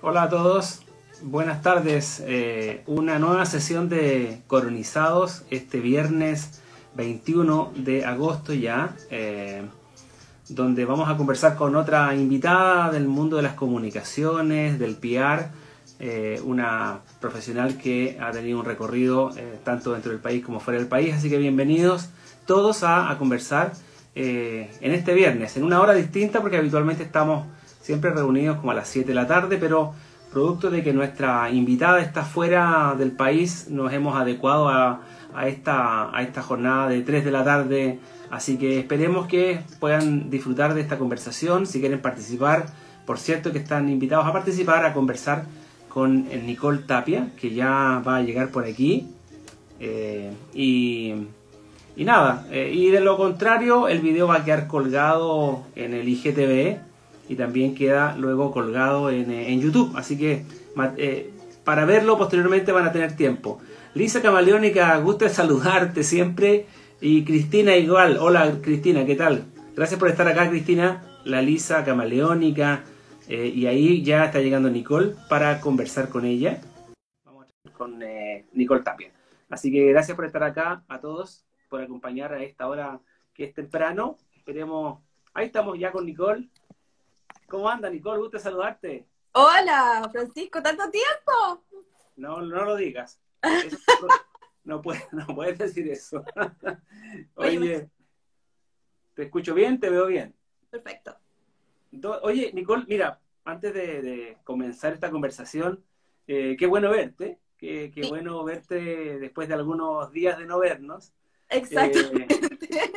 Hola a todos, buenas tardes. Una nueva sesión de Coronizados este viernes 21 de agosto ya, donde vamos a conversar con otra invitada del mundo de las comunicaciones, del PR, una profesional que ha tenido un recorrido tanto dentro del país como fuera del país, así que bienvenidos todos a conversar en este viernes, en una hora distinta porque habitualmente estamos siempre reunidos como a las 7 de la tarde, pero producto de que nuestra invitada está fuera del país, nos hemos adecuado a esta jornada de 3 de la tarde, así que esperemos que puedan disfrutar de esta conversación. Si quieren participar, por cierto que están invitados a participar, a conversar con el Nicole Tapia, que ya va a llegar por aquí, y nada, y de lo contrario, el video va a quedar colgado en el IGTV, y también queda luego colgado en YouTube, así que para verlo posteriormente van a tener tiempo. Lisa Camaleónica, gusto saludarte siempre, y Cristina igual. Hola Cristina, ¿qué tal? Gracias por estar acá, Cristina. La Lisa Camaleónica, y ahí ya está llegando Nicole para conversar con ella. Vamos a estar con Nicole Tapia. Así que gracias por estar acá a todos, por acompañar a esta hora que es temprano. Esperemos, ahí estamos ya con Nicole. ¿Cómo anda, Nicole? Gusto saludarte. Hola, Francisco, ¿tanto tiempo? No lo digas. Eso, no puedes decir eso. Oye, Oye, ¿te escucho bien? ¿Te veo bien? perfecto. Oye, Nicole, mira, antes de comenzar esta conversación, qué bueno verte. Qué Sí, bueno verte después de algunos días de no vernos. exactamente. Eh,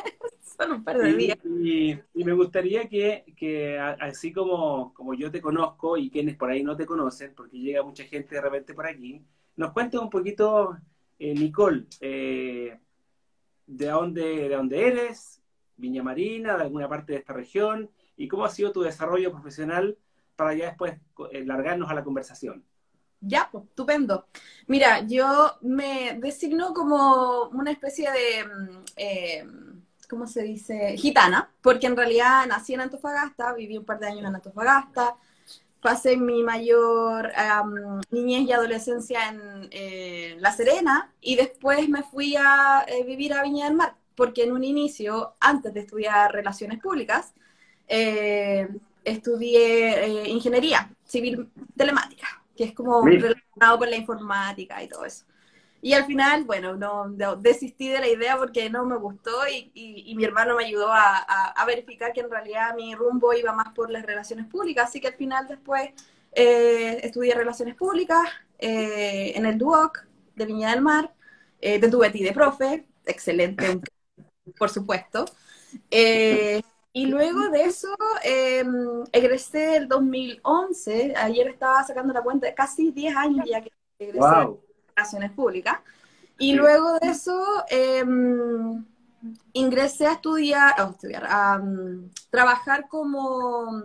Son un par de días. y me gustaría que así como yo te conozco y quienes por ahí no te conocen, porque llega mucha gente de repente por aquí, nos cuentes un poquito, Nicole, de dónde eres, Viña Marina, de alguna parte de esta región, y cómo ha sido tu desarrollo profesional para ya después largarnos a la conversación. Ya, pues, estupendo. Mira, yo me designo como una especie de, ¿cómo se dice? Gitana, porque en realidad nací en Antofagasta, viví un par de años en Antofagasta, pasé mi mayor niñez y adolescencia en La Serena y después me fui a vivir a Viña del Mar, porque en un inicio, antes de estudiar Relaciones Públicas, eh, estudié ingeniería civil telemática, que es como Mira. relacionado con la informática y todo eso. Y al final, bueno, desistí de la idea porque no me gustó y mi hermano me ayudó a verificar que en realidad mi rumbo iba más por las relaciones públicas, así que al final después estudié relaciones públicas en el DUOC de Viña del Mar, te tuve a ti de profe, excelente, por supuesto. Eh, y luego de eso egresé el 2011, ayer estaba sacando la cuenta, casi 10 años ya que egresé de Wow. relaciones públicas. Y Sí. luego de eso ingresé a a trabajar como,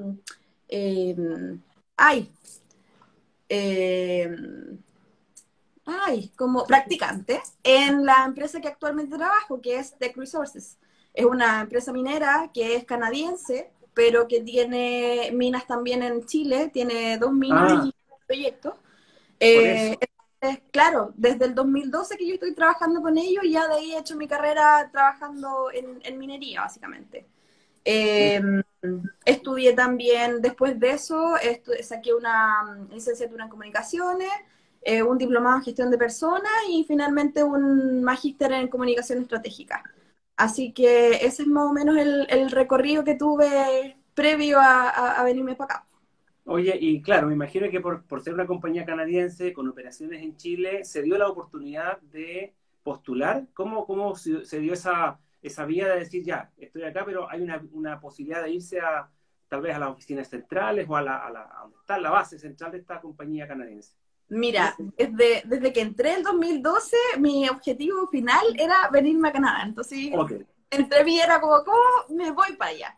eh, ay, eh, como practicante en la empresa que actualmente trabajo, que es Tech Resources. Es una empresa minera que es canadiense, pero que tiene minas también en Chile, tiene 2 minas Ah, y proyectos. por Eh, eso. claro, desde el 2012 que yo estoy trabajando con ellos, y ya de ahí he hecho mi carrera trabajando en minería, básicamente. Eh, Estudié también, después de eso, saqué una licenciatura en comunicaciones, un diplomado en gestión de personas y finalmente un magíster en comunicación estratégica. Así que ese es más o menos el recorrido que tuve previo a venirme para acá. Oye, y claro, me imagino que por ser una compañía canadiense con operaciones en Chile, se dio la oportunidad de postular. ¿Cómo se dio esa vía de decir, ya, estoy acá, pero hay una posibilidad de irse tal vez a las oficinas centrales o a donde está la base central de esta compañía canadiense? ¿Cómo Mira, fue? desde que entré en 2012, mi objetivo final era venirme a Canadá. Entonces, Ok. entre mí era como, ¿cómo me voy para allá?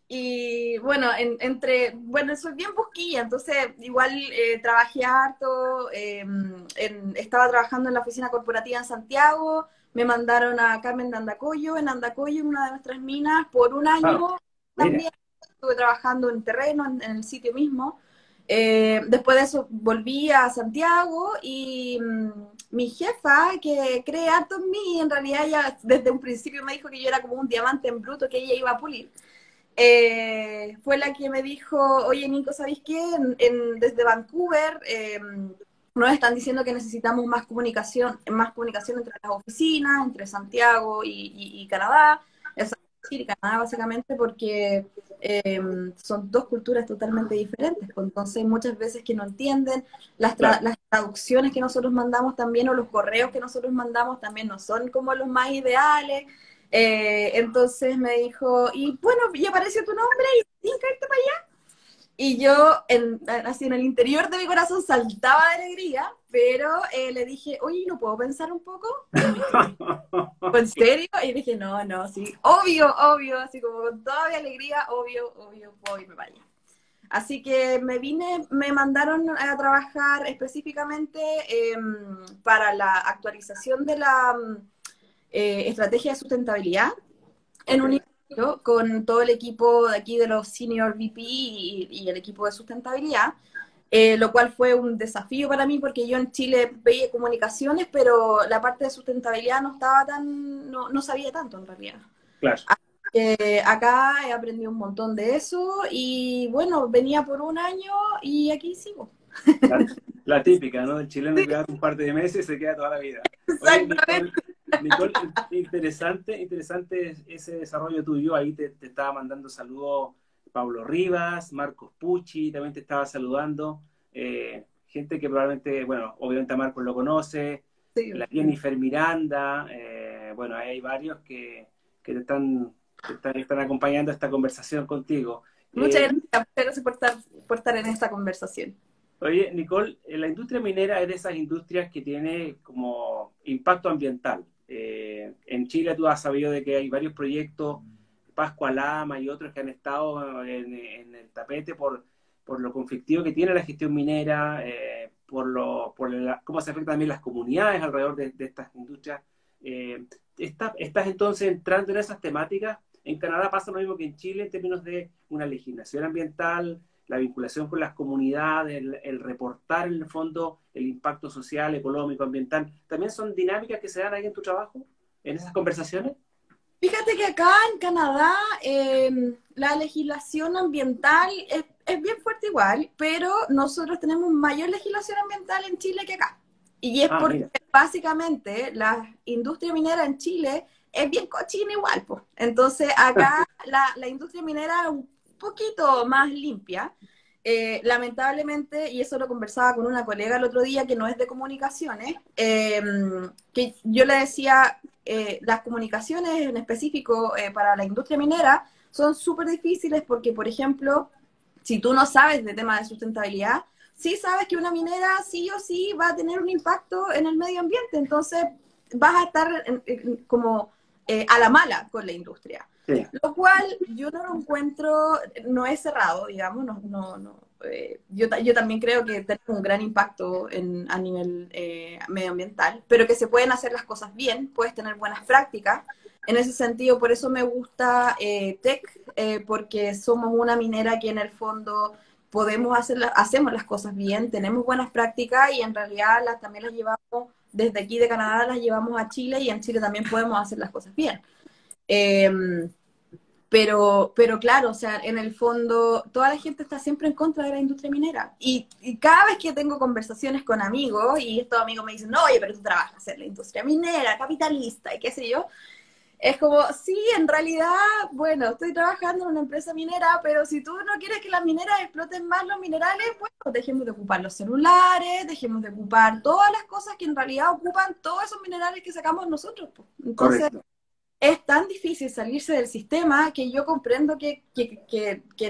Y bueno, bueno, soy bien busquilla, entonces igual trabajé harto, estaba trabajando en la oficina corporativa en Santiago, me mandaron a Carmen de Andacollo, en una de nuestras minas, por un Ah, año mira. también estuve trabajando en terreno, en el sitio mismo. Después de eso volví a Santiago y mi jefa, que cree harto en mí, en realidad ya desde un principio me dijo que yo era como un diamante en bruto que ella iba a pulir. Fue la que me dijo, oye Nico, ¿sabéis qué? Desde Vancouver nos están diciendo que necesitamos más comunicación entre las oficinas, entre Santiago y Canadá, y Canadá básicamente porque son dos culturas totalmente diferentes, pues, entonces muchas veces que no entienden, Claro. las traducciones que nosotros mandamos también o los correos que nosotros mandamos también no son como los más ideales. Entonces me dijo, y bueno, y apareció tu nombre y tienes que irte para allá. Y yo, así en el interior de mi corazón, saltaba de alegría, pero le dije, oye, ¿no puedo pensar un poco? Y me dijo, ¿en serio? Y dije, no, no, sí, obvio, obvio, así como con toda mi alegría, obvio, obvio, puedo irme para allá. Así que me vine, me mandaron a trabajar específicamente para la actualización de la estrategia de sustentabilidad en Ok. un inicio con todo el equipo de aquí de los Senior VP y el equipo de sustentabilidad, lo cual fue un desafío para mí porque yo en Chile veía comunicaciones, pero la parte de sustentabilidad no estaba tan, no sabía tanto en realidad. Claro. Acá he aprendido un montón de eso y bueno, venía por un año y aquí sigo. La, la típica, ¿no? El chileno que va un par de meses y se queda toda la vida. Oye, Exactamente. Nicole, interesante, interesante ese desarrollo tuyo. Ahí te estaba mandando saludos Pablo Rivas, Marcos Pucci, también te estaba saludando. Gente que probablemente, bueno, obviamente a Marcos lo conoce, Sí. la Jennifer Miranda, bueno, ahí hay varios que están acompañando esta conversación contigo. Muchas gracias por estar en esta conversación. Oye, Nicole, la industria minera es de esas industrias que tiene como impacto ambiental. En Chile tú has sabido de que hay varios proyectos, Pascua Lama y otros que han estado en el tapete por lo conflictivo que tiene la gestión minera, cómo se afectan también las comunidades alrededor de estas industrias. ¿Estás entonces entrando en esas temáticas? En Canadá pasa lo mismo que en Chile en términos de una legislación ambiental, la vinculación con las comunidades, el reportar en el fondo el impacto social, económico, ambiental, ¿también son dinámicas que se dan ahí en tu trabajo, en esas conversaciones? Fíjate que acá en Canadá la legislación ambiental es bien fuerte igual, pero nosotros tenemos mayor legislación ambiental en Chile que acá. Y es Ah, porque mira, básicamente la industria minera en Chile es bien cochina igual, pues. Entonces acá la industria minera es un poquito más limpia. Lamentablemente, y eso lo conversaba con una colega el otro día que no es de comunicaciones, que yo le decía, las comunicaciones en específico para la industria minera son súper difíciles porque, por ejemplo, si tú no sabes de temas de sustentabilidad, sí sabes que una minera sí o sí va a tener un impacto en el medio ambiente, entonces vas a estar como a la mala con la industria. sí, Lo cual yo no lo encuentro, no es cerrado, digamos, yo también creo que tiene un gran impacto a nivel medioambiental, pero que se pueden hacer las cosas bien, puedes tener buenas prácticas. En ese sentido, por eso me gusta Tech, porque somos una minera que en el fondo hacemos las cosas bien, tenemos buenas prácticas y en realidad también las llevamos, desde aquí de Canadá las llevamos a Chile y en Chile también podemos hacer las cosas bien. Eh, pero claro, o sea, en el fondo, toda la gente está siempre en contra de la industria minera. Y cada vez que tengo conversaciones con amigos, y estos amigos me dicen, no, oye, pero tú trabajas en la industria minera, capitalista, y qué sé yo, es como, sí, en realidad, bueno, estoy trabajando en una empresa minera, pero si tú no quieres que las mineras exploten más los minerales, bueno, dejemos de ocupar los celulares, dejemos de ocupar todas las cosas que en realidad ocupan todos esos minerales que sacamos nosotros, pues. Entonces, correcto. es tan difícil salirse del sistema que yo comprendo que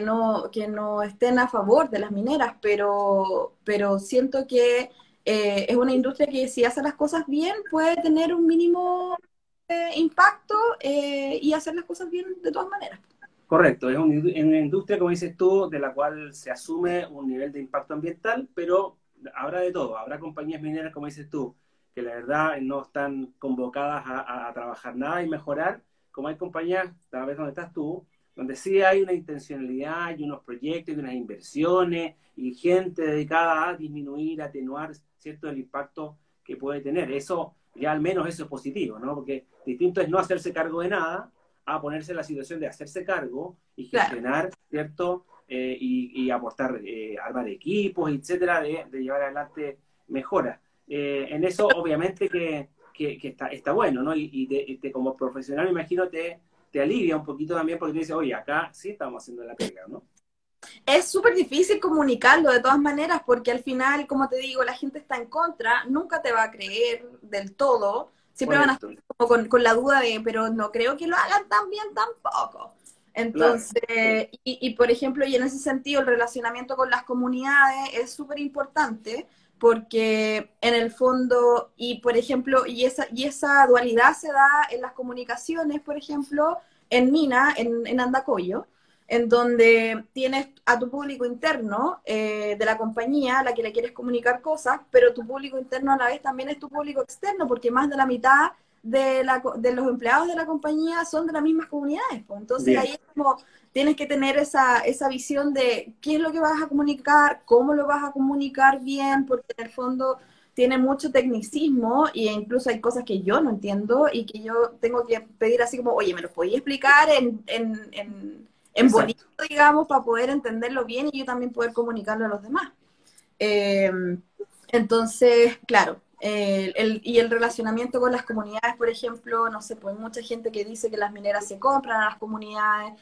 no estén a favor de las mineras, pero siento que es una industria que si hace las cosas bien puede tener un mínimo impacto y hacer las cosas bien de todas maneras. Correcto, es una industria, como dices tú, de la cual se asume un nivel de impacto ambiental, pero habrá de todo. Habrá compañías mineras, como dices tú, que la verdad no están convocadas a trabajar nada y mejorar, como hay compañías, tal vez donde estás tú, donde sí hay una intencionalidad y unos proyectos y unas inversiones y gente dedicada a disminuir, atenuar, ¿cierto?, el impacto que puede tener. Eso, ya al menos eso es positivo, ¿no? Porque distinto es no hacerse cargo de nada a ponerse en la situación de hacerse cargo y Claro. gestionar, ¿cierto? Y aportar, armar equipos, etcétera, de llevar adelante mejoras. En eso, obviamente, que está bueno, ¿no? Como profesional, me imagino, te alivia un poquito también porque te dice, oye, acá sí estamos haciendo la pega, ¿no? Es súper difícil comunicarlo de todas maneras porque al final, como te digo, la gente está en contra, nunca te va a creer del todo, siempre van a Correcto, estar como con la duda de, pero no creo que lo hagan tan bien tampoco. claro. Sí. Entonces, por ejemplo, y en ese sentido, el relacionamiento con las comunidades es súper importante porque en el fondo, y por ejemplo, y esa dualidad se da en las comunicaciones, por ejemplo, en Mina, en Andacollo, en donde tienes a tu público interno de la compañía, a la que le quieres comunicar cosas, pero tu público interno a la vez también es tu público externo, porque más de la mitad de los empleados de la compañía son de las mismas comunidades. Pues. Entonces ahí Bien, es como tienes que tener esa visión de qué es lo que vas a comunicar, cómo lo vas a comunicar bien, porque en el fondo tiene mucho tecnicismo e incluso hay cosas que yo no entiendo y que yo tengo que pedir así como, oye, ¿me lo podías explicar en bonito, exacto. digamos, para poder entenderlo bien y yo también poder comunicarlo a los demás? Eh, entonces, claro, y el relacionamiento con las comunidades, por ejemplo, no sé, pues hay mucha gente que dice que las mineras se compran a las comunidades,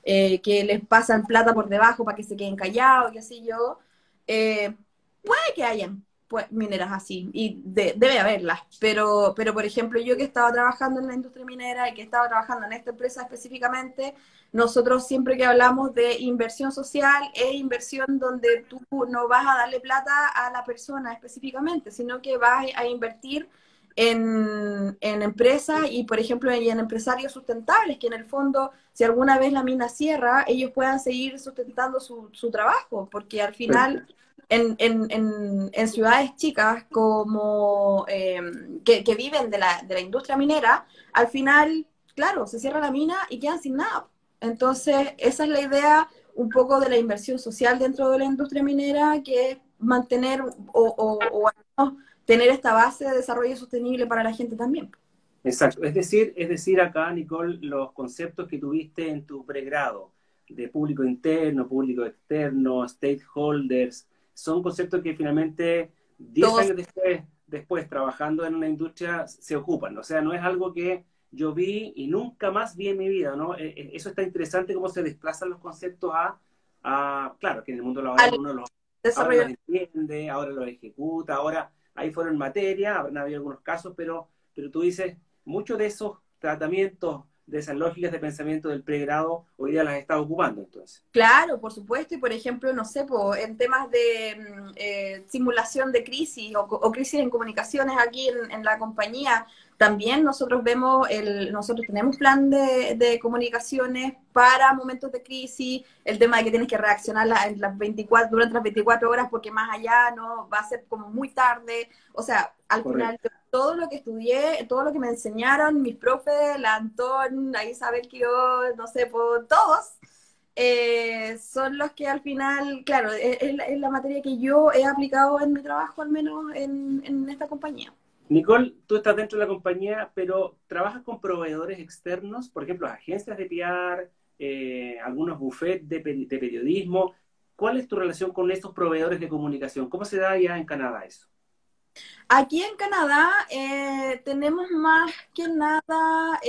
que les pasan plata por debajo para que se queden callados, qué sé yo. Eh, puede que hayan pues, mineras así, y debe haberlas, pero por ejemplo, yo que estaba trabajando en la industria minera y que estaba trabajando en esta empresa específicamente, nosotros siempre que hablamos de inversión social, es inversión donde tú no vas a darle plata a la persona específicamente, sino que vas a invertir en empresas y, por ejemplo, en empresarios sustentables, que en el fondo, si alguna vez la mina cierra, ellos puedan seguir sustentando su trabajo, porque al final en ciudades chicas como que viven de la industria minera, al final, claro, se cierra la mina y quedan sin nada. Entonces, esa es la idea un poco de la inversión social dentro de la industria minera, que es mantener o al menos tener esta base de desarrollo sostenible para la gente también. Exacto. Es decir, acá, Nicole, los conceptos que tuviste en tu pregrado de público interno, público externo, stakeholders, son conceptos que finalmente 10 Todos, años después trabajando en una industria se ocupan. O sea, no es algo que yo vi y nunca más vi en mi vida, ¿no? Eso está interesante cómo se desplazan los conceptos claro, que en el mundo laboral al uno ahora desarrollo. los entiende, ahora los ejecuta, ahora ahí fueron materia, habrán habido algunos casos, pero tú dices muchos de esos tratamientos, de esas lógicas de pensamiento del pregrado, hoy día las está ocupando entonces. Claro, por supuesto, y por ejemplo, no sé, en temas de simulación de crisis o crisis en comunicaciones aquí en la compañía, también nosotros tenemos plan de comunicaciones para momentos de crisis, el tema de que tienes que reaccionar durante las 24 horas porque más allá no va a ser como muy tarde, o sea, al final Correcto. todo lo que estudié, todo lo que me enseñaron mis profes, la Antón, la Isabel que yo, no sé, por todos son los que al final, claro, es la materia que yo he aplicado en mi trabajo, al menos en esta compañía. Nicole, tú estás dentro de la compañía, pero trabajas con proveedores externos, por ejemplo, agencias de PR, algunos buffets de periodismo. ¿Cuál es tu relación con estos proveedores de comunicación? ¿Cómo se da allá en Canadá eso? Aquí en Canadá tenemos más que nada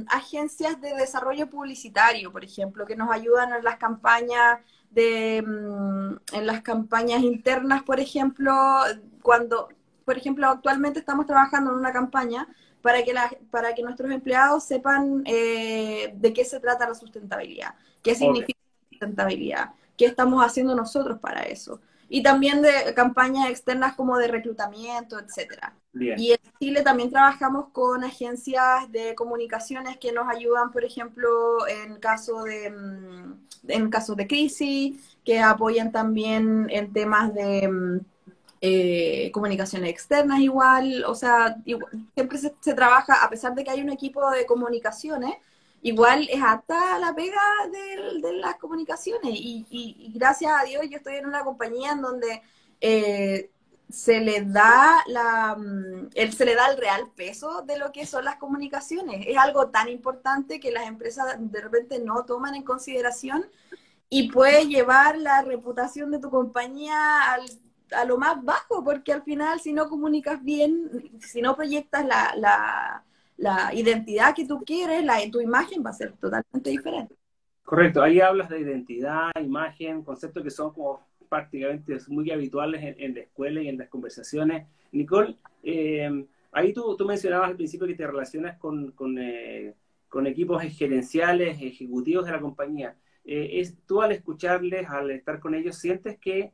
agencias de desarrollo publicitario, por ejemplo, que nos ayudan en las campañas en las campañas internas, por ejemplo, por ejemplo, actualmente estamos trabajando en una campaña para que nuestros empleados sepan de qué se trata la sustentabilidad, qué Ok, significa sustentabilidad, qué estamos haciendo nosotros para eso y también de campañas externas como de reclutamiento, etcétera. bien. Y en Chile también trabajamos con agencias de comunicaciones que nos ayudan, por ejemplo, en caso de crisis, que apoyan también en temas de comunicaciones externas igual, o sea, siempre se trabaja, a pesar de que hay un equipo de comunicaciones, igual es harta la pega de las comunicaciones y gracias a Dios yo estoy en una compañía en donde se le da se le da el real peso de lo que son las comunicaciones. Es algo tan importante que las empresas de repente no toman en consideración y puede llevar la reputación de tu compañía a lo más bajo, porque al final si no comunicas bien, si no proyectas la identidad que tú quieres, tu imagen va a ser totalmente diferente. Correcto, ahí hablas de identidad, imagen, conceptos que son como prácticamente muy habituales en la escuela y en las conversaciones. Nicole, ahí tú mencionabas al principio que te relacionas con equipos gerenciales, ejecutivos de la compañía. Tú al escucharles, al estar con ellos, sientes que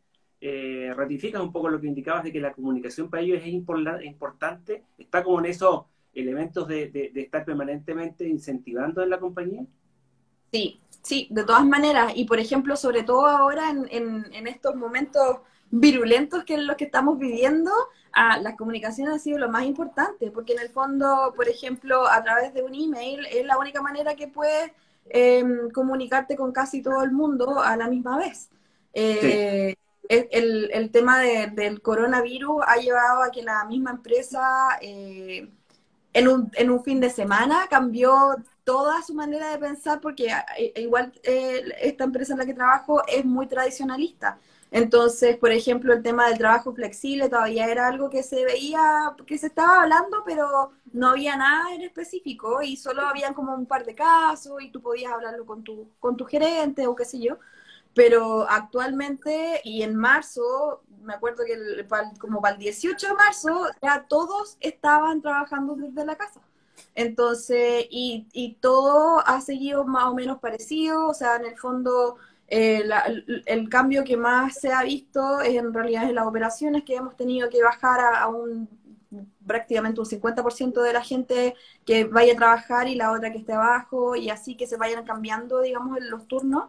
ratificas un poco lo que indicabas de que la comunicación para ellos es importante, está como en esos elementos de estar permanentemente incentivando en la compañía. Sí, sí, de todas maneras. Y por ejemplo, sobre todo ahora en estos momentos virulentos que en los que estamos viviendo, las comunicaciones han sido lo más importante, porque en el fondo, por ejemplo, a través de un email es la única manera que puedes comunicarte con casi todo el mundo a la misma vez. Sí. Eh, el tema del coronavirus ha llevado a que la misma empresa en un fin de semana cambió toda su manera de pensar porque igual esta empresa en la que trabajo es muy tradicionalista. Entonces, por ejemplo, el tema del trabajo flexible todavía era algo que se veía, que se estaba hablando, pero no había nada en específico y solo habían como un par de casos y tú podías hablarlo con tu gerente o qué sé yo. Pero actualmente y en marzo, me acuerdo que como para el 18 de marzo, ya todos estaban trabajando desde la casa. Entonces, y todo ha seguido más o menos parecido, o sea, en el fondo, el cambio que más se ha visto es en realidad en las operaciones que hemos tenido que bajar a prácticamente un 50% de la gente que vaya a trabajar y la otra que esté abajo, y así que se vayan cambiando, digamos, en los turnos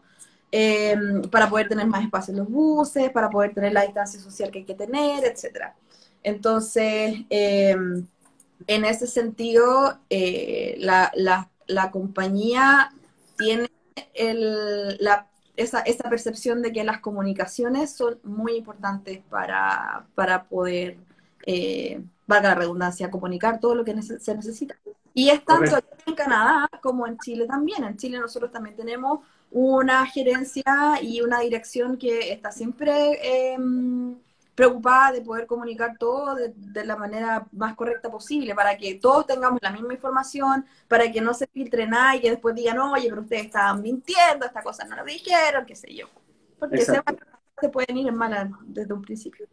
eh, para poder tener más espacio en los buses, para poder tener la distancia social que hay que tener, etcétera. Entonces, en ese sentido, la compañía tiene esa percepción de que las comunicaciones son muy importantes para poder, valga la redundancia, comunicar todo lo que se necesita. Y es tanto Correcto. aquí en Canadá como en Chile también. En Chile nosotros también tenemos una gerencia y una dirección que está siempre preocupada de poder comunicar todo de la manera más correcta posible, para que todos tengamos la misma información, para que no se filtre nada y que después digan, oye, pero ustedes estaban mintiendo, esta cosa no lo dijeron, qué sé yo. Porque Exacto. se pueden ir en mala desde un principio.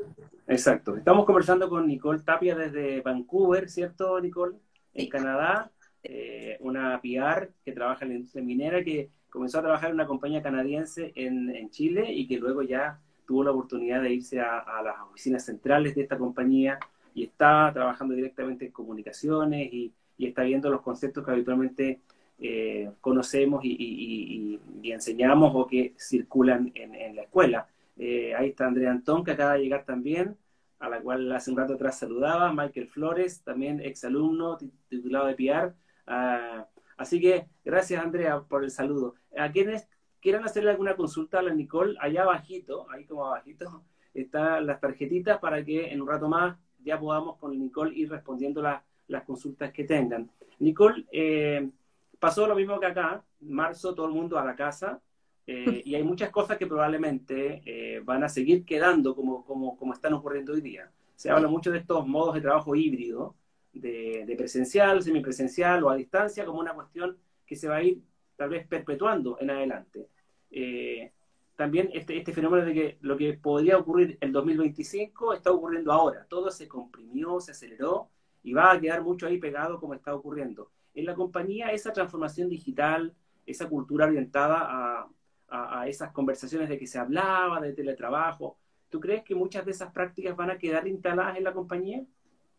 Exacto. Estamos conversando con Nicole Tapia desde Vancouver, ¿cierto, Nicole? En Sí. Canadá, una PR que trabaja en la industria minera, que comenzó a trabajar en una compañía canadiense en Chile y que luego ya tuvo la oportunidad de irse a las oficinas centrales de esta compañía y está trabajando directamente en comunicaciones y está viendo los conceptos que habitualmente conocemos y enseñamos o que circulan en la escuela. Ahí está Andrea Antón, que acaba de llegar también, a la cual hace un rato atrás saludaba, Michael Flores, también exalumno titulado de PR. Así que gracias, Andrea, por el saludo. A quienes quieran hacerle alguna consulta a la Nicole, allá abajito, ahí como abajito, están las tarjetitas para que en un rato más ya podamos con Nicole ir respondiendo las consultas que tengan. Nicole, pasó lo mismo que acá, en marzo todo el mundo a la casa, y hay muchas cosas que probablemente van a seguir quedando como están ocurriendo hoy día. Se habla mucho de estos modos de trabajo híbrido, de presencial, semipresencial o a distancia, como una cuestión que se va a ir tal vez perpetuando en adelante. También este fenómeno de que lo que podría ocurrir en 2025 está ocurriendo ahora. Todo se comprimió, se aceleró y va a quedar mucho ahí pegado como está ocurriendo. En la compañía, esa transformación digital, esa cultura orientada a esas conversaciones de que se hablaba, de teletrabajo, ¿tú crees que muchas de esas prácticas van a quedar instaladas en la compañía?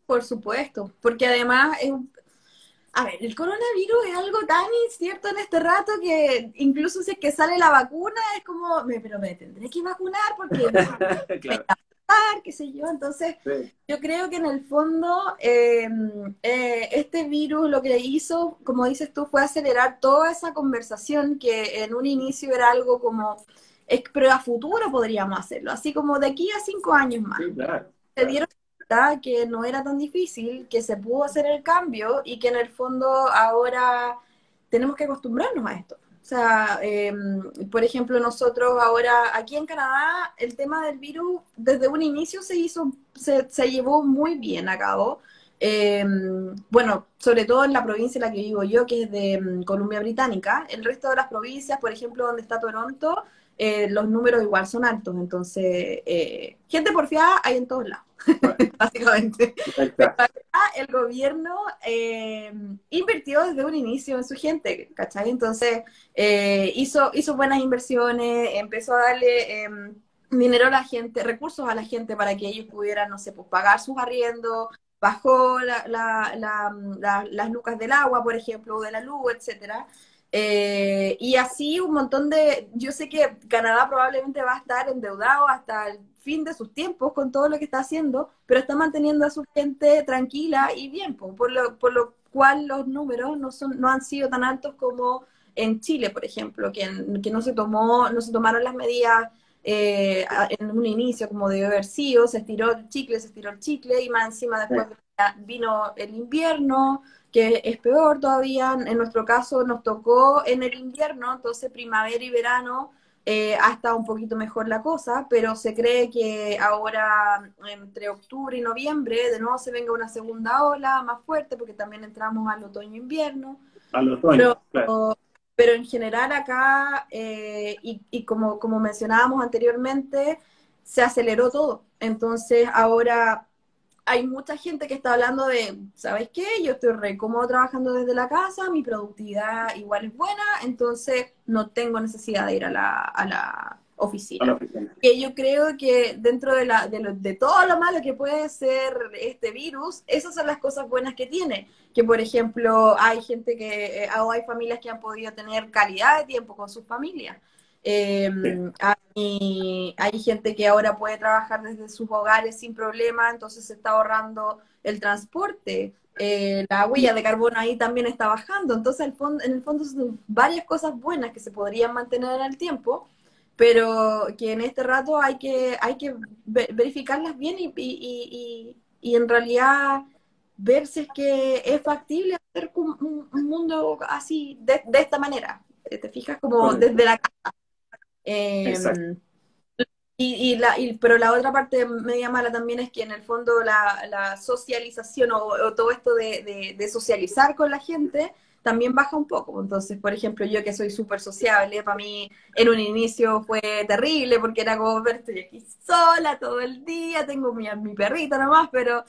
Por supuesto, porque además a ver, el coronavirus es algo tan incierto en este rato que incluso si es que sale la vacuna es como, pero me tendré que vacunar porque Claro. qué sé yo. Entonces, Sí. yo creo que en el fondo este virus lo que hizo, como dices tú, fue acelerar toda esa conversación que en un inicio era algo como, pero a futuro podríamos hacerlo, así como de aquí a 5 años más. Sí, claro, Se claro. dieron cuenta que no era tan difícil, que se pudo hacer el cambio y que en el fondo ahora tenemos que acostumbrarnos a esto. O sea, por ejemplo, nosotros ahora aquí en Canadá, el tema del virus desde un inicio se llevó muy bien a cabo. Eh, bueno, sobre todo en la provincia en la que vivo yo, que es de Columbia Británica. El resto de las provincias, por ejemplo, donde está Toronto, los números igual son altos. Entonces, gente porfiada hay en todos lados, Bueno, básicamente. ahí está. El gobierno invirtió desde un inicio en su gente, ¿cachai? Entonces, hizo buenas inversiones, empezó a darle dinero a la gente, recursos a la gente para que ellos pudieran, no sé, pues pagar sus arriendos, bajó las lucas del agua, por ejemplo, o de la luz, etcétera. Y así un montón yo sé que Canadá probablemente va a estar endeudado hasta el fin de sus tiempos con todo lo que está haciendo, pero está manteniendo a su gente tranquila y bien, por lo cual los números no han sido tan altos como en Chile, por ejemplo, que no se tomaron las medidas en un inicio como debió haber sido, se estiró el chicle y más encima Sí. después vino el invierno, que es peor todavía. En nuestro caso nos tocó en el invierno, entonces primavera y verano ha estado un poquito mejor la cosa, pero se cree que ahora entre octubre y noviembre de nuevo se venga una segunda ola más fuerte, porque también entramos al otoño-invierno. Al otoño, Pero, claro. pero en general acá, y como mencionábamos anteriormente, se aceleró todo. Entonces ahora hay mucha gente que está hablando de, ¿sabes qué? Yo estoy re cómodo trabajando desde la casa, mi productividad igual es buena, entonces no tengo necesidad de ir a la A la oficina. oficina. Que yo creo que dentro de todo lo malo que puede ser este virus, esas son las cosas buenas que tiene. Que, por ejemplo, hay gente o hay familias que han podido tener calidad de tiempo con sus familias. Eh, Sí. hay gente que ahora puede trabajar desde sus hogares sin problema, entonces se está ahorrando el transporte. La huella de carbono ahí también está bajando. Entonces, en el fondo son varias cosas buenas que se podrían mantener en el tiempo, pero que en este rato hay que verificarlas bien y en realidad ver si es que es factible hacer un mundo así, de esta manera. ¿Te fijas? Como Correcto. desde la Exacto. eh, pero la otra parte media mala también es que en el fondo la socialización o todo esto de socializar con la gente también baja un poco. Entonces, por ejemplo, yo que soy súper sociable, para mí en un inicio fue terrible porque era como ver, estoy aquí sola todo el día, tengo mi perrito nomás, pero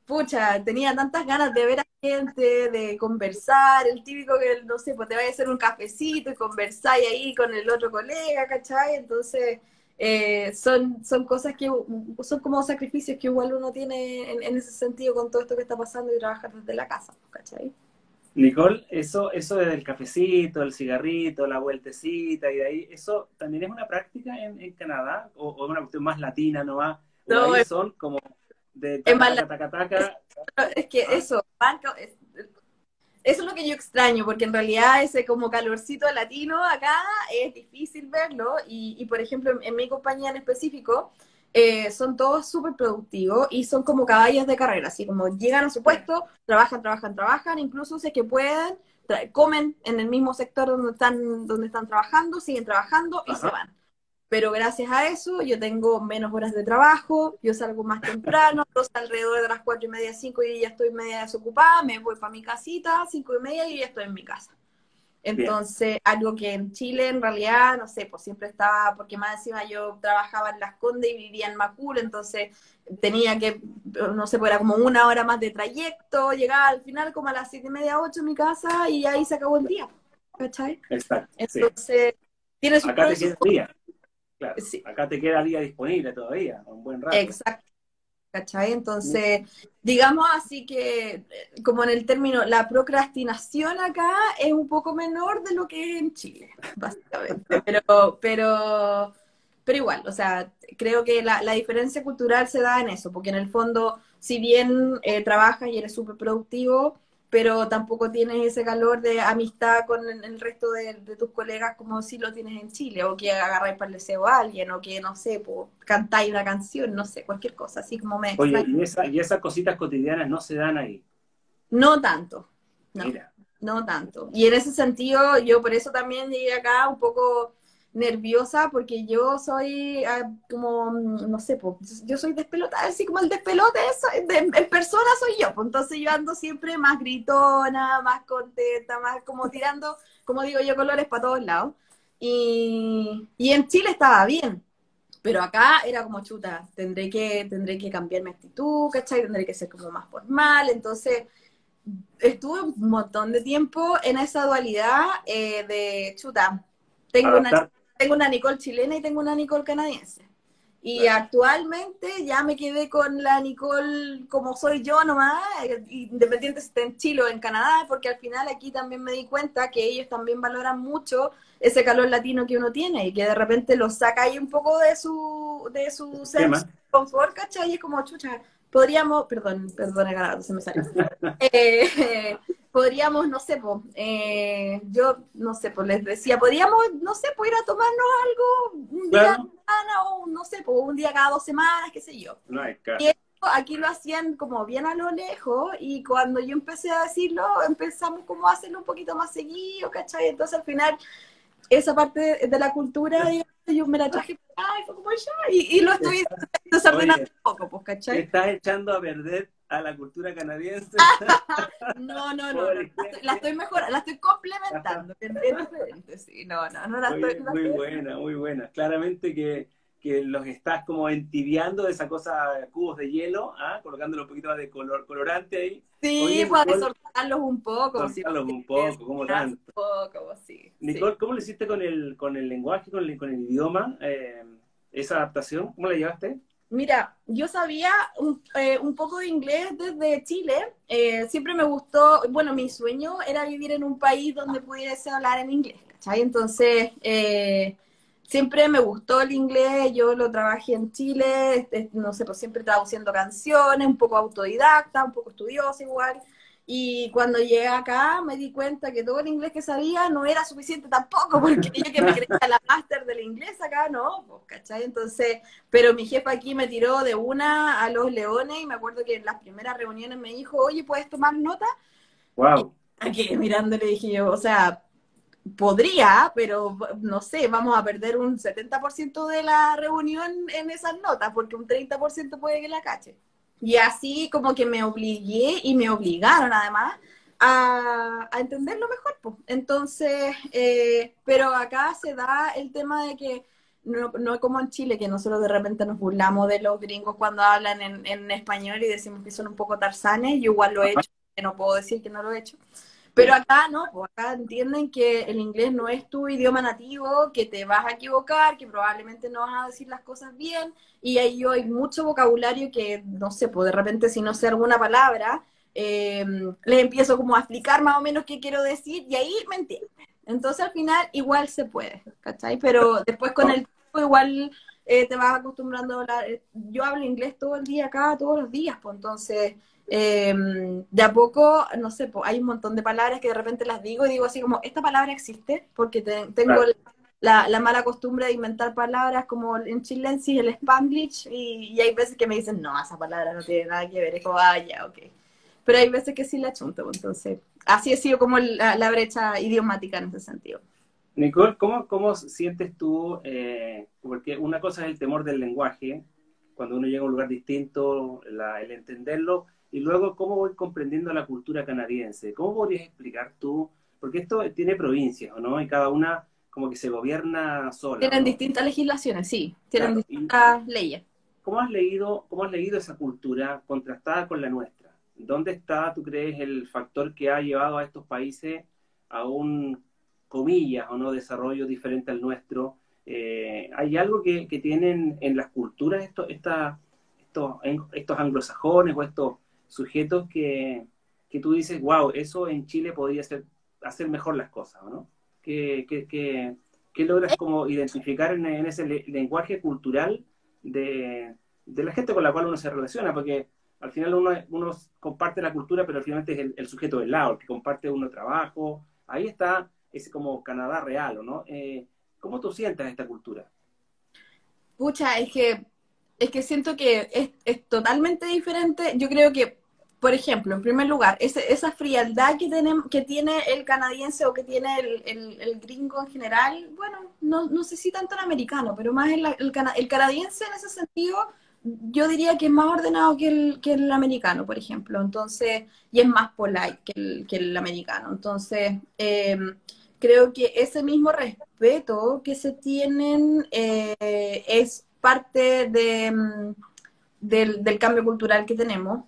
pucha, tenía tantas ganas de ver a gente, de conversar, el típico que, no sé, pues te vaya a hacer un cafecito y conversáis ahí con el otro colega, ¿cachai? Entonces, son cosas son como sacrificios que igual uno tiene en ese sentido con todo esto que está pasando y trabajar desde la casa, ¿cachai? Nicole, eso del cafecito, el cigarrito, la vueltecita y de ahí, ¿eso también es una práctica en Canadá? ¿O es una cuestión más latina nomás? ¿O No, ahí son como de es taca, más, taca, taca, taca? es que ¿Ah? eso es lo que yo extraño, porque en realidad ese como calorcito latino acá es difícil verlo y por ejemplo, en mi compañía en específico, son todos súper productivos y son como caballos de carrera, así como llegan a su Sí. puesto, trabajan, trabajan, trabajan, incluso si es que pueden, comen en el mismo sector donde están trabajando, siguen trabajando y se Ajá. van. Pero gracias a eso yo tengo menos horas de trabajo, yo salgo más temprano, entonces alrededor de las 4:30, 5 y ya estoy media desocupada, me voy para mi casita, 5:30 y ya estoy en mi casa. Bien. Entonces, algo que en Chile en realidad, no sé, pues siempre estaba, porque más encima yo trabajaba en Las Condes y vivía en Macul, entonces tenía que, no sé, pues era como 1 hora más de trayecto, llegaba al final como a las 7:30, 8 en mi casa y ahí se acabó el día, ¿cachai? Exacto, sí. Entonces, tiene sus Acá pros te y sus queda día, claro. contras. Sí, Acá te queda día disponible todavía, un buen rato. exacto. ¿Cachai? Entonces, digamos así que, como en el término, la procrastinación acá es un poco menor de lo que es en Chile, básicamente. pero igual, o sea, creo que la diferencia cultural se da en eso, porque en el fondo, si bien trabajas y eres súper productivo, pero tampoco tienes ese calor de amistad con el resto de tus colegas como si lo tienes en Chile, o que agarráis para el deseo a alguien, o que, no sé, pues, cantáis una canción, no sé, cualquier cosa, así como me Oye, extraña. y esas cositas cotidianas no se dan ahí. No tanto, no, Mira, no tanto. Y en ese sentido, yo por eso también llegué acá un poco nerviosa, porque yo soy como, no sé, pues, yo soy despelotada, así como el despelote, eso, en persona soy yo, pues entonces yo ando siempre más gritona, más contenta, más como tirando, como digo yo, colores para todos lados. Y en Chile estaba bien, pero acá era como chuta, tendré que cambiar mi actitud, ¿cachai? Tendré que ser como más formal, entonces estuve un montón de tiempo en esa dualidad de chuta. Tengo una, adaptar. tengo una Nicole chilena y tengo una Nicole canadiense. Y Claro. actualmente ya me quedé con la Nicole como soy yo nomás, independiente si esté en Chile o en Canadá, porque al final aquí también me di cuenta que ellos también valoran mucho ese calor latino que uno tiene y que de repente lo saca ahí un poco de su Tema. confort, ¿cachai? Y es como, chucha, podríamos, perdón, el ganado, se me salió. Podríamos, no sé, yo no sé, les decía, podríamos, no sé, ir a tomarnos algo un día a la Claro, semana o no sé, un día cada 2 semanas, qué sé yo. no hay Y caso. eso aquí lo hacían como bien a lo lejos y cuando yo empecé a decirlo, empezamos como a hacerlo un poquito más seguido, ¿cachai? Entonces al final esa parte de la cultura, digamos, yo me la traje, ay, fue como ya, y lo estoy desordenando Oye, un poco, pues, ¿cachai? estás echando a perder a la cultura canadiense. No, no, no, no. Pobre La gente. estoy mejorando, la estoy complementando. Es diferente, sí. No, no, no la estoy, Oye, no la muy estoy buena, muy buena. Claramente que los estás como entibiando de esa cosa, cubos de hielo, ¿ah? Colocándole un poquito más de colorante ahí. Sí, Oye, pues Nicole, desordenarlos un poco, pues, sí, soltarlos un es poco, ¿cómo un tanto? poco, pues, sí, sí. Nicole, ¿cómo lo hiciste con el lenguaje, con el idioma? Esa adaptación, ¿cómo la llevaste? Mira, yo sabía un poco de inglés desde Chile. Siempre me gustó, bueno, mi sueño era vivir en un país donde pudiese hablar en inglés, ¿cachai? Entonces, siempre me gustó el inglés, yo lo trabajé en Chile, no sé, pues siempre traduciendo canciones, un poco autodidacta, un poco estudiosa igual. Y cuando llegué acá me di cuenta que todo el inglés que sabía no era suficiente tampoco, porque yo que me creía la máster del inglés acá, no, pues, ¿cachai? Entonces, pero mi jefa aquí me tiró de una a los leones y me acuerdo que en las primeras reuniones me dijo, oye, ¿puedes tomar nota? Y Wow, aquí mirándole dije yo, o sea, podría, pero no sé, vamos a perder un 70% de la reunión en esas notas, porque un 30% puede que la cache. Y así como que me obligué y me obligaron además a entenderlo mejor. Pues. Entonces, pero acá se da el tema de que no es como en Chile, que nosotros de repente nos burlamos de los gringos cuando hablan en español y decimos que son un poco tarzanes. Yo igual lo he hecho, que no puedo decir que no lo he hecho. Pero sí. acá no, pues acá entienden que el inglés no es tu idioma nativo, que te vas a equivocar, que probablemente no vas a decir las cosas bien, y ahí hay mucho vocabulario que, no sé, pues de repente si no sé alguna palabra, les empiezo como a explicar más o menos qué quiero decir, y ahí me entienden. Entonces al final igual se puede, ¿cachai? Pero después con el tiempo igual te vas acostumbrando a hablar. Yo hablo inglés todo el día acá, todos los días, pues entonces de a poco, no sé, pues, hay un montón de palabras que de repente las digo y digo así como, esta palabra existe, porque tengo Claro. la mala costumbre de inventar palabras como en chilensis, el spanglish, y hay veces que me dicen, no, esa palabra no tiene nada que ver, es como, ah, ya, ok. Pero hay veces que sí la chunto, entonces, así ha sido como la brecha idiomática en ese sentido. Nicole, ¿cómo sientes tú? Porque una cosa es el temor del lenguaje, cuando uno llega a un lugar distinto, el entenderlo, y luego cómo voy comprendiendo la cultura canadiense. ¿Cómo podrías explicar tú? Porque esto tiene provincias, ¿o no? Y cada una como que se gobierna sola, ¿o Tienen no? distintas legislaciones, sí, tienen Claro. ¿Y distintas leyes. cómo has leído esa cultura contrastada con la nuestra? ¿Dónde está, tú crees, el factor que ha llevado a estos países a un, comillas, o no, desarrollo diferente al nuestro? ¿Hay algo que tienen en las culturas estos anglosajones o estos sujetos que tú dices, wow, eso en Chile podría hacer mejor las cosas, ¿o no? ¿Qué ¿Qué logras como identificar en ese lenguaje cultural de la gente con la cual uno se relaciona? Porque al final uno comparte la cultura, pero finalmente es el sujeto del lado, el que comparte uno trabajo. Ahí está ese como Canadá real, ¿no? ¿Cómo tú sientes esta cultura? Pucha, es que siento que es totalmente diferente. Yo creo que, por ejemplo, en primer lugar, esa frialdad que tiene el canadiense o que tiene el gringo en general, bueno, no sé si tanto el americano, pero más el canadiense en ese sentido, yo diría que es más ordenado que el americano, por ejemplo. Entonces, y es más polite que el americano. Entonces, creo que ese mismo respeto que se tienen es parte del cambio cultural que tenemos.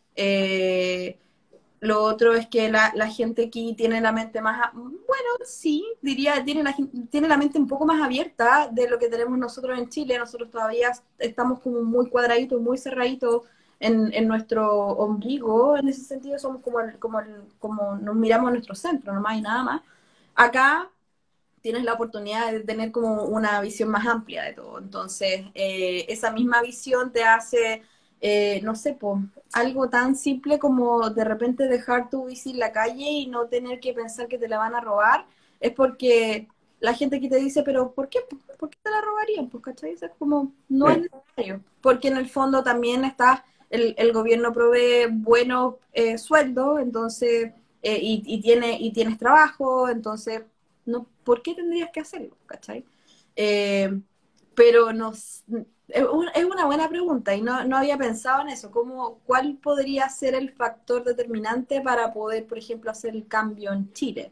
Lo otro es que la gente aquí tiene la mente más, bueno, sí, diría, tiene la mente un poco más abierta de lo que tenemos nosotros en Chile. Nosotros todavía estamos como muy cuadraditos, muy cerraditos en nuestro ombligo. En ese sentido somos como nos miramos a nuestro centro, no más y nada más. Acá tienes la oportunidad de tener como una visión más amplia de todo. Entonces, esa misma visión te hace, no sé, po, algo tan simple como de repente dejar tu bici en la calle y no tener que pensar que te la van a robar, es porque la gente aquí te dice, pero ¿por qué? ¿Por qué te la robarían? Pues, ¿cachai? Es como, no es Sí. necesario, porque en el fondo también está, el gobierno provee buenos sueldos, entonces, y tienes trabajo, entonces no, ¿por qué tendrías que hacerlo? ¿Cachai? Eh, pero es una buena pregunta y no había pensado en eso. ¿Cuál podría ser el factor determinante para poder, por ejemplo, hacer el cambio en Chile?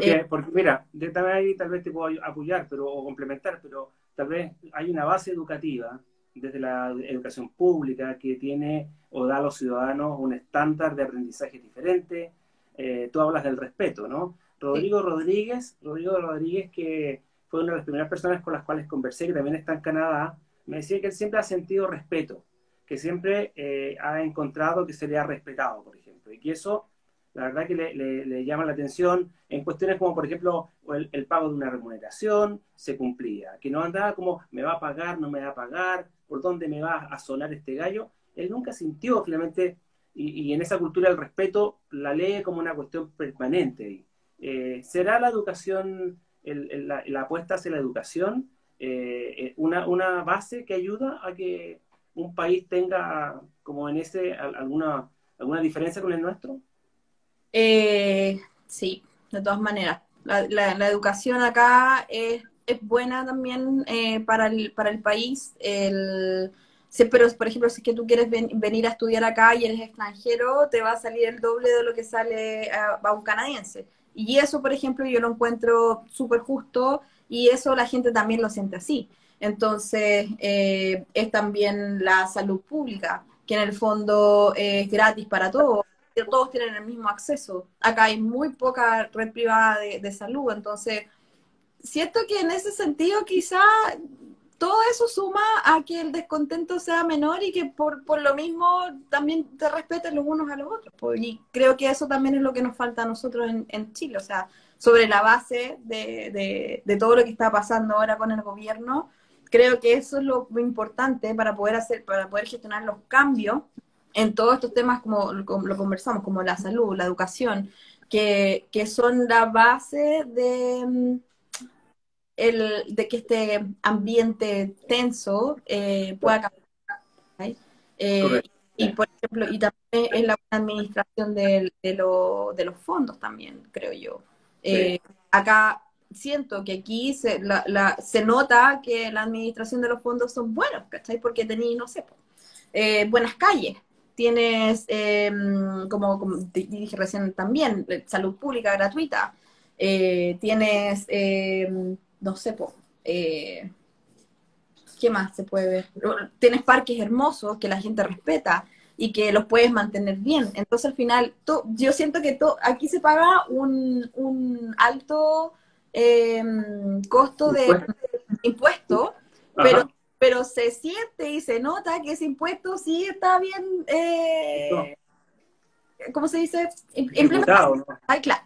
Eh, Porque mira, también ahí tal vez te puedo apoyar o complementar, pero tal vez hay una base educativa desde la educación pública que tiene o da a los ciudadanos un estándar de aprendizaje diferente. Tú hablas del respeto, ¿no? sí. Rodrigo Rodríguez, que fue una de las primeras personas con las cuales conversé, que también está en Canadá, me decía que él siempre ha sentido respeto, que siempre ha encontrado que se le ha respetado, por ejemplo, y que eso la verdad que le llama la atención en cuestiones como, por ejemplo, el pago de una remuneración se cumplía, que no andaba como, me va a pagar, no me va a pagar, por dónde me va a sonar este gallo. Él nunca sintió finalmente, y en esa cultura el respeto la lee como una cuestión permanente. ¿Será la educación, la apuesta hacia la educación, una base que ayuda a que un país tenga como en ese alguna diferencia con el nuestro? Sí, de todas maneras. La educación acá es buena también para el país. Sí, pero, por ejemplo, si es que tú quieres venir a estudiar acá y eres extranjero, te va a salir el doble de lo que sale a un canadiense. Y eso, por ejemplo, yo lo encuentro súper justo y eso la gente también lo siente así. Entonces, es también la salud pública, que en el fondo es gratis para todos, que todos tienen el mismo acceso. Acá hay muy poca red privada de salud, entonces siento que en ese sentido quizá todo eso suma a que el descontento sea menor y que por lo mismo también te respeten los unos a los otros. Pues, y creo que eso también es lo que nos falta a nosotros en Chile, o sea, sobre la base de todo lo que está pasando ahora con el gobierno, creo que eso es lo importante para poder gestionar los cambios en todos estos temas como lo conversamos, como la salud, la educación, que son la base de que este ambiente tenso pueda cambiar. ¿Sí? Eh, Correcto. y por ejemplo, y también es la administración de los fondos también, creo yo. Sí. Acá siento que aquí se nota que la administración de los fondos son buenos, ¿cachai? Porque tenéis, no sé, buenas calles, tienes, como dije recién también, salud pública gratuita, tienes, no sé, ¿qué más se puede ver? Tienes parques hermosos que la gente respeta y que los puedes mantener bien. Entonces al final, yo siento que aquí se paga un alto eh, costo de Después, impuesto, pero, ajá. pero se siente y se nota que ese impuesto sí está bien, No, ¿cómo se dice? Implementar. Ejecutado, ¿no? Ay, claro.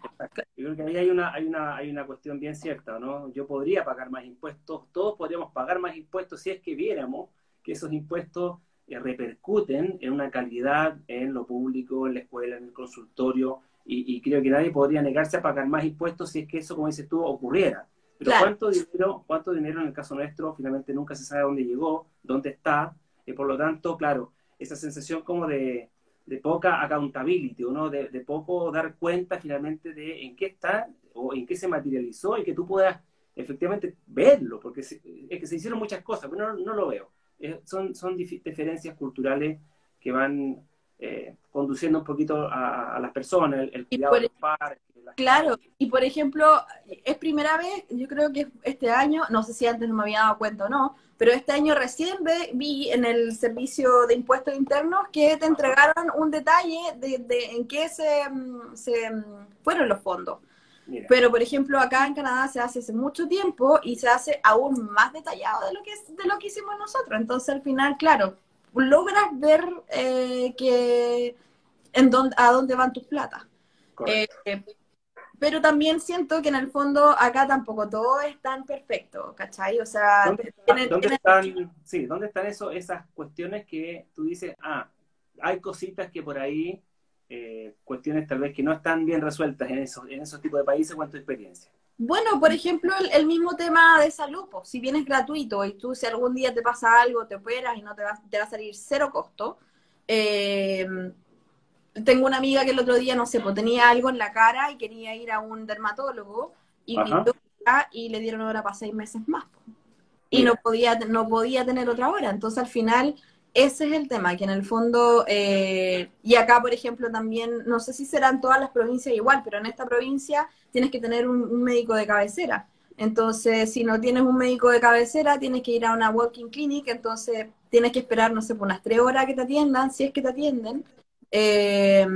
Yo creo que ahí hay una cuestión bien cierta, ¿no? Yo podría pagar más impuestos, todos podríamos pagar más impuestos si es que viéramos que esos impuestos repercuten en una calidad en lo público, en la escuela, en el consultorio, y creo que nadie podría negarse a pagar más impuestos si es que eso, como dices tú, ocurriera. Pero Claro. cuánto dinero en el caso nuestro finalmente nunca se sabe dónde llegó, dónde está, y por lo tanto, claro, esa sensación como de poca accountability, ¿no? De poco dar cuenta finalmente de en qué está o en qué se materializó y que tú puedas efectivamente verlo, porque es que se hicieron muchas cosas, pero no lo veo. Son diferencias culturales que van conduciendo un poquito a las personas, el Y cuidado por, de los parques, las claro, calles. y por ejemplo, es primera vez, yo creo que este año, no sé si antes no me había dado cuenta o no, pero este año recién vi en el servicio de impuestos internos que te Ajá, entregaron un detalle de en qué fueron los fondos. mira, Pero, por ejemplo, acá en Canadá se hace mucho tiempo y se hace aún más detallado de lo que hicimos nosotros. Entonces, al final, claro, logras ver a dónde van tus platas. Eh, correcto. pero también siento que en el fondo acá tampoco todo es tan perfecto, ¿cachai? O sea, ¿Dónde están, sí, dónde están esas cuestiones que tú dices, hay cositas que por ahí, cuestiones tal vez que no están bien resueltas en esos tipos de países con tu experiencia? bueno, por ejemplo, el mismo tema de salud, pues, si bien es gratuito y tú si algún día te pasa algo, te operas y no te va a salir cero costo, eh, tengo una amiga que el otro día, no sé, pues tenía algo en la cara y quería ir a un dermatólogo y Ajá, pidió y le dieron hora para 6 meses más. Y mira, no podía tener otra hora. Entonces, al final, ese es el tema, que en el fondo, y acá, por ejemplo, también, no sé si serán todas las provincias igual, pero en esta provincia tienes que tener un médico de cabecera. Entonces, si no tienes un médico de cabecera, tienes que ir a una walking clinic, entonces tienes que esperar, no sé, por unas 3 horas que te atiendan, si es que te atienden. Eh,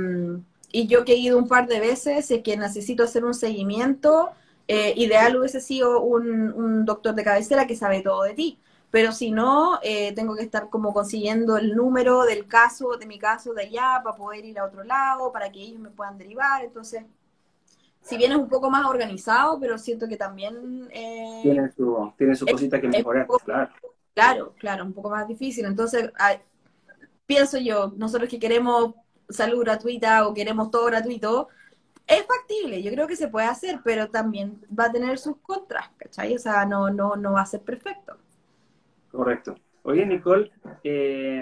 y yo que he ido un par de veces, es que necesito hacer un seguimiento, ideal hubiese sido un doctor de cabecera que sabe todo de ti, pero si no, tengo que estar como consiguiendo el número del caso, de mi caso de allá, para poder ir a otro lado, para que ellos me puedan derivar. Entonces, si bien es un poco más organizado, pero siento que también tienen su cosita que es un mejorar, poco, claro. claro, claro, un poco más difícil. Entonces, pienso yo, nosotros que queremos salud gratuita o queremos todo gratuito, es factible, yo creo que se puede hacer, pero también va a tener sus contras, ¿cachai? O sea, no va a ser perfecto. Correcto. Oye, Nicole,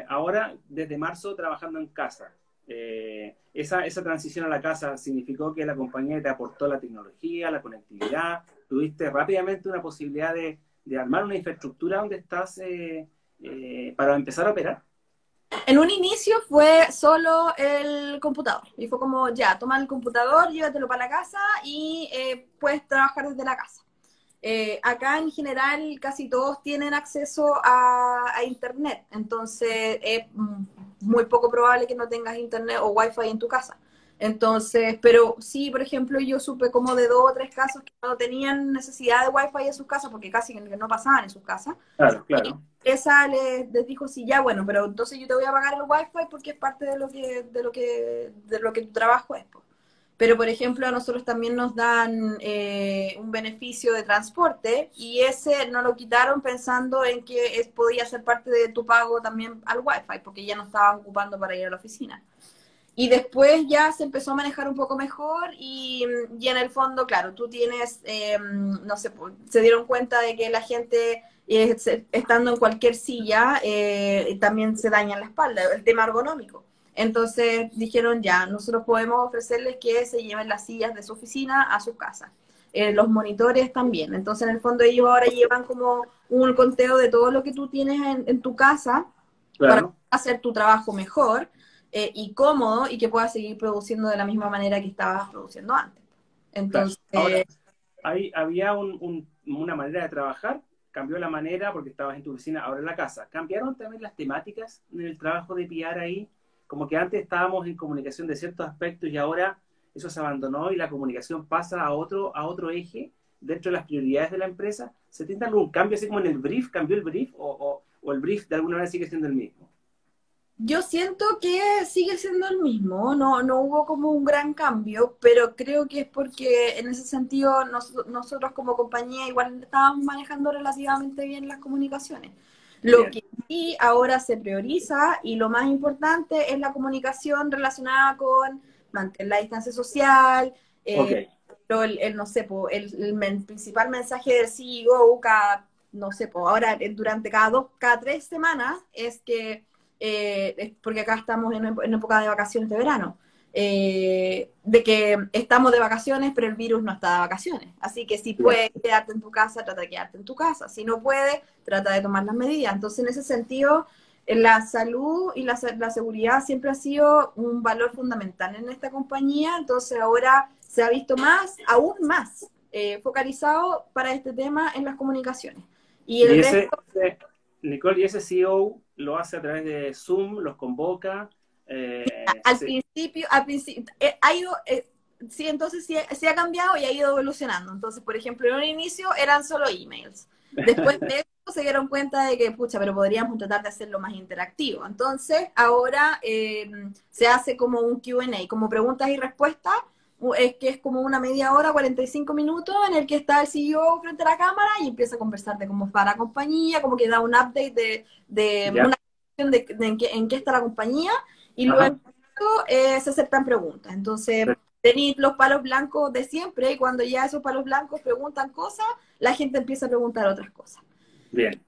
ahora desde marzo trabajando en casa, esa transición a la casa significó que la compañía te aportó la tecnología, la conectividad, tuviste rápidamente una posibilidad de armar una infraestructura donde estás para empezar a operar. En un inicio fue solo el computador y fue como, ya, toma el computador, llévatelo para la casa y puedes trabajar desde la casa. Acá en general casi todos tienen acceso a internet, entonces es muy poco probable que no tengas internet o wifi en tu casa. Entonces, pero sí, por ejemplo, yo supe como de 2 o 3 casos que no tenían necesidad de wifi en sus casas porque casi que no pasaban en sus casas. Claro, Y claro. esa les dijo, sí, ya, bueno, pero entonces yo te voy a pagar el wifi porque es parte de lo que tu trabajo es, po. Pero, por ejemplo, a nosotros también nos dan un beneficio de transporte y ese no lo quitaron pensando en que podía ser parte de tu pago también al wifi, porque ya no estabas ocupando para ir a la oficina. Y después ya se empezó a manejar un poco mejor y en el fondo, claro, tú tienes, no sé, se dieron cuenta de que la gente estando en cualquier silla también se daña la espalda, el tema ergonómico. Entonces dijeron ya, nosotros podemos ofrecerles que se lleven las sillas de su oficina a sus casas. Los monitores también. Entonces en el fondo ellos ahora llevan como un conteo de todo lo que tú tienes en tu casa para Claro. hacer tu trabajo mejor y cómodo y que puedas seguir produciendo de la misma manera que estabas produciendo antes. Claro. Entonces, Ahora, había una manera de trabajar, cambió la manera porque estabas en tu oficina, ahora en la casa. ¿Cambiaron también las temáticas en el trabajo de PR ahí? Como que antes estábamos en comunicación de ciertos aspectos y ahora eso se abandonó y la comunicación pasa a otro eje dentro de las prioridades de la empresa. ¿Se tiene algún cambio así como en el brief? ¿Cambió el brief o el brief de alguna manera sigue siendo el mismo? Yo siento que sigue siendo el mismo, no hubo como un gran cambio, pero creo que es porque en ese sentido nosotros como compañía igual estábamos manejando relativamente bien las comunicaciones. Lo Bien, que sí ahora se prioriza y lo más importante es la comunicación relacionada con mantener la distancia social, ok, pero no sé, principal mensaje del CEO cada, no sé, ahora durante cada 3 semanas es que porque acá estamos en época de vacaciones de verano, de que estamos de vacaciones, pero el virus no está de vacaciones. Así que si bien. puedes quedarte en tu casa, trata de quedarte en tu casa. Si no puedes, trata de tomar las medidas. Entonces, en ese sentido, la salud y la seguridad siempre ha sido un valor fundamental en esta compañía. Entonces, ahora se ha visto más, aún más, focalizado para este tema en las comunicaciones. Y el Y resto Nicole, y ese CEO lo hace a través de Zoom, los convoca. Sí, al principio, ha ido, sí, entonces sí ha cambiado y ha ido evolucionando. Entonces, por ejemplo, en un inicio eran solo emails. Después de eso se dieron cuenta de que, pucha, pero podríamos tratar de hacerlo más interactivo. Entonces, ahora se hace como un Q&A, como preguntas y respuestas, es que es como una media hora, 45 minutos, en el que está el CEO frente a la cámara y empieza a conversar de cómo va la compañía, como que da un update de ya, una en qué está la compañía y luego ajá, se aceptan preguntas. Entonces, tenéis los palos blancos de siempre y cuando ya esos palos blancos preguntan cosas, la gente empieza a preguntar otras cosas. bien.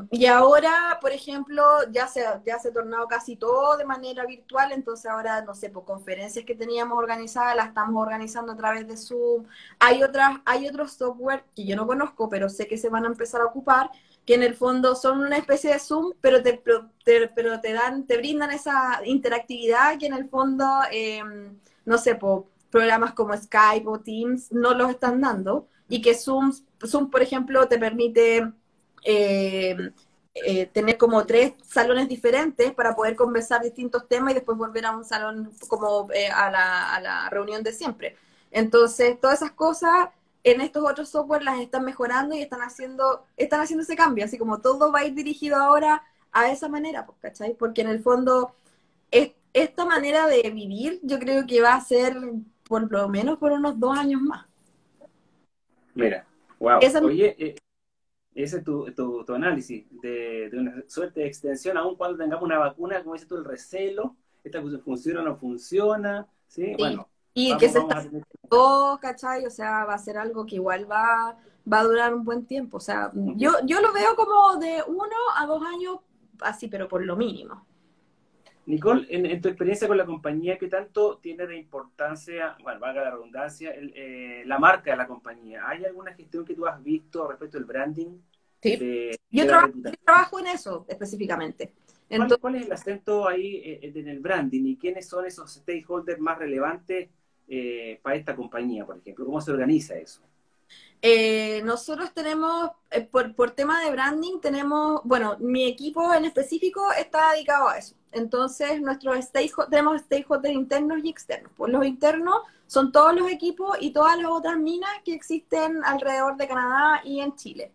Y ahora, por ejemplo, ya se ha tornado casi todo de manera virtual, entonces ahora, no sé, por conferencias que teníamos organizadas, las estamos organizando a través de Zoom. Hay otros software que yo no conozco, pero sé que se van a empezar a ocupar, que en el fondo son una especie de Zoom, pero te brindan esa interactividad que en el fondo, no sé, por programas como Skype o Teams no los están dando y que Zoom, por ejemplo, te permite eh, tener como 3 salones diferentes para poder conversar distintos temas y después volver a un salón como a la reunión de siempre. Entonces, todas esas cosas en estos otros software las están mejorando y están haciendo ese cambio, así como todo va a ir dirigido ahora a esa manera, pues, ¿cachai? Porque en el fondo, esta manera de vivir yo creo que va a ser por lo menos por unos 2 años más. Mira, wow. Esa Oye, ese es tu análisis de una suerte de extensión, aun cuando tengamos una vacuna, como dices tú, el recelo, esta cosa funciona o no funciona, ¿sí? Sí, Bueno, y que vamos, se vamos está a tener... todo, ¿cachai? O sea, va a ser algo que igual va a durar un buen tiempo. O sea, yo lo veo como de 1 a 2 años, así, pero por lo mínimo. Nicole, en tu experiencia con la compañía, ¿qué tanto tiene de importancia, bueno, valga la redundancia, la marca de la compañía? ¿Hay alguna gestión que tú has visto respecto al branding Sí. de Yo la trabajo, yo reputación? trabajo en eso específicamente. ¿Cuál, Entonces, cuál es el acento ahí en el branding y quiénes son esos stakeholders más relevantes para esta compañía, por ejemplo? ¿Cómo se organiza eso? nosotros tenemos, por tema de branding, bueno, mi equipo en específico está dedicado a eso. Entonces, tenemos stakeholders internos y externos. Pues los internos son todos los equipos y todas las otras minas que existen alrededor de Canadá y en Chile.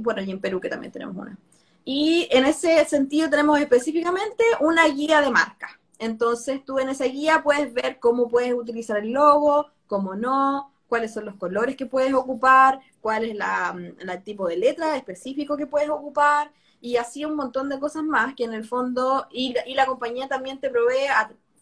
Bueno, y en Perú que también tenemos una. Y en ese sentido tenemos específicamente una guía de marca. Entonces tú en esa guía puedes ver cómo puedes utilizar el logo, cómo no, cuáles son los colores que puedes ocupar, cuál es el tipo de letra específico que puedes ocupar y así un montón de cosas más que en el fondo, y la compañía también te provee,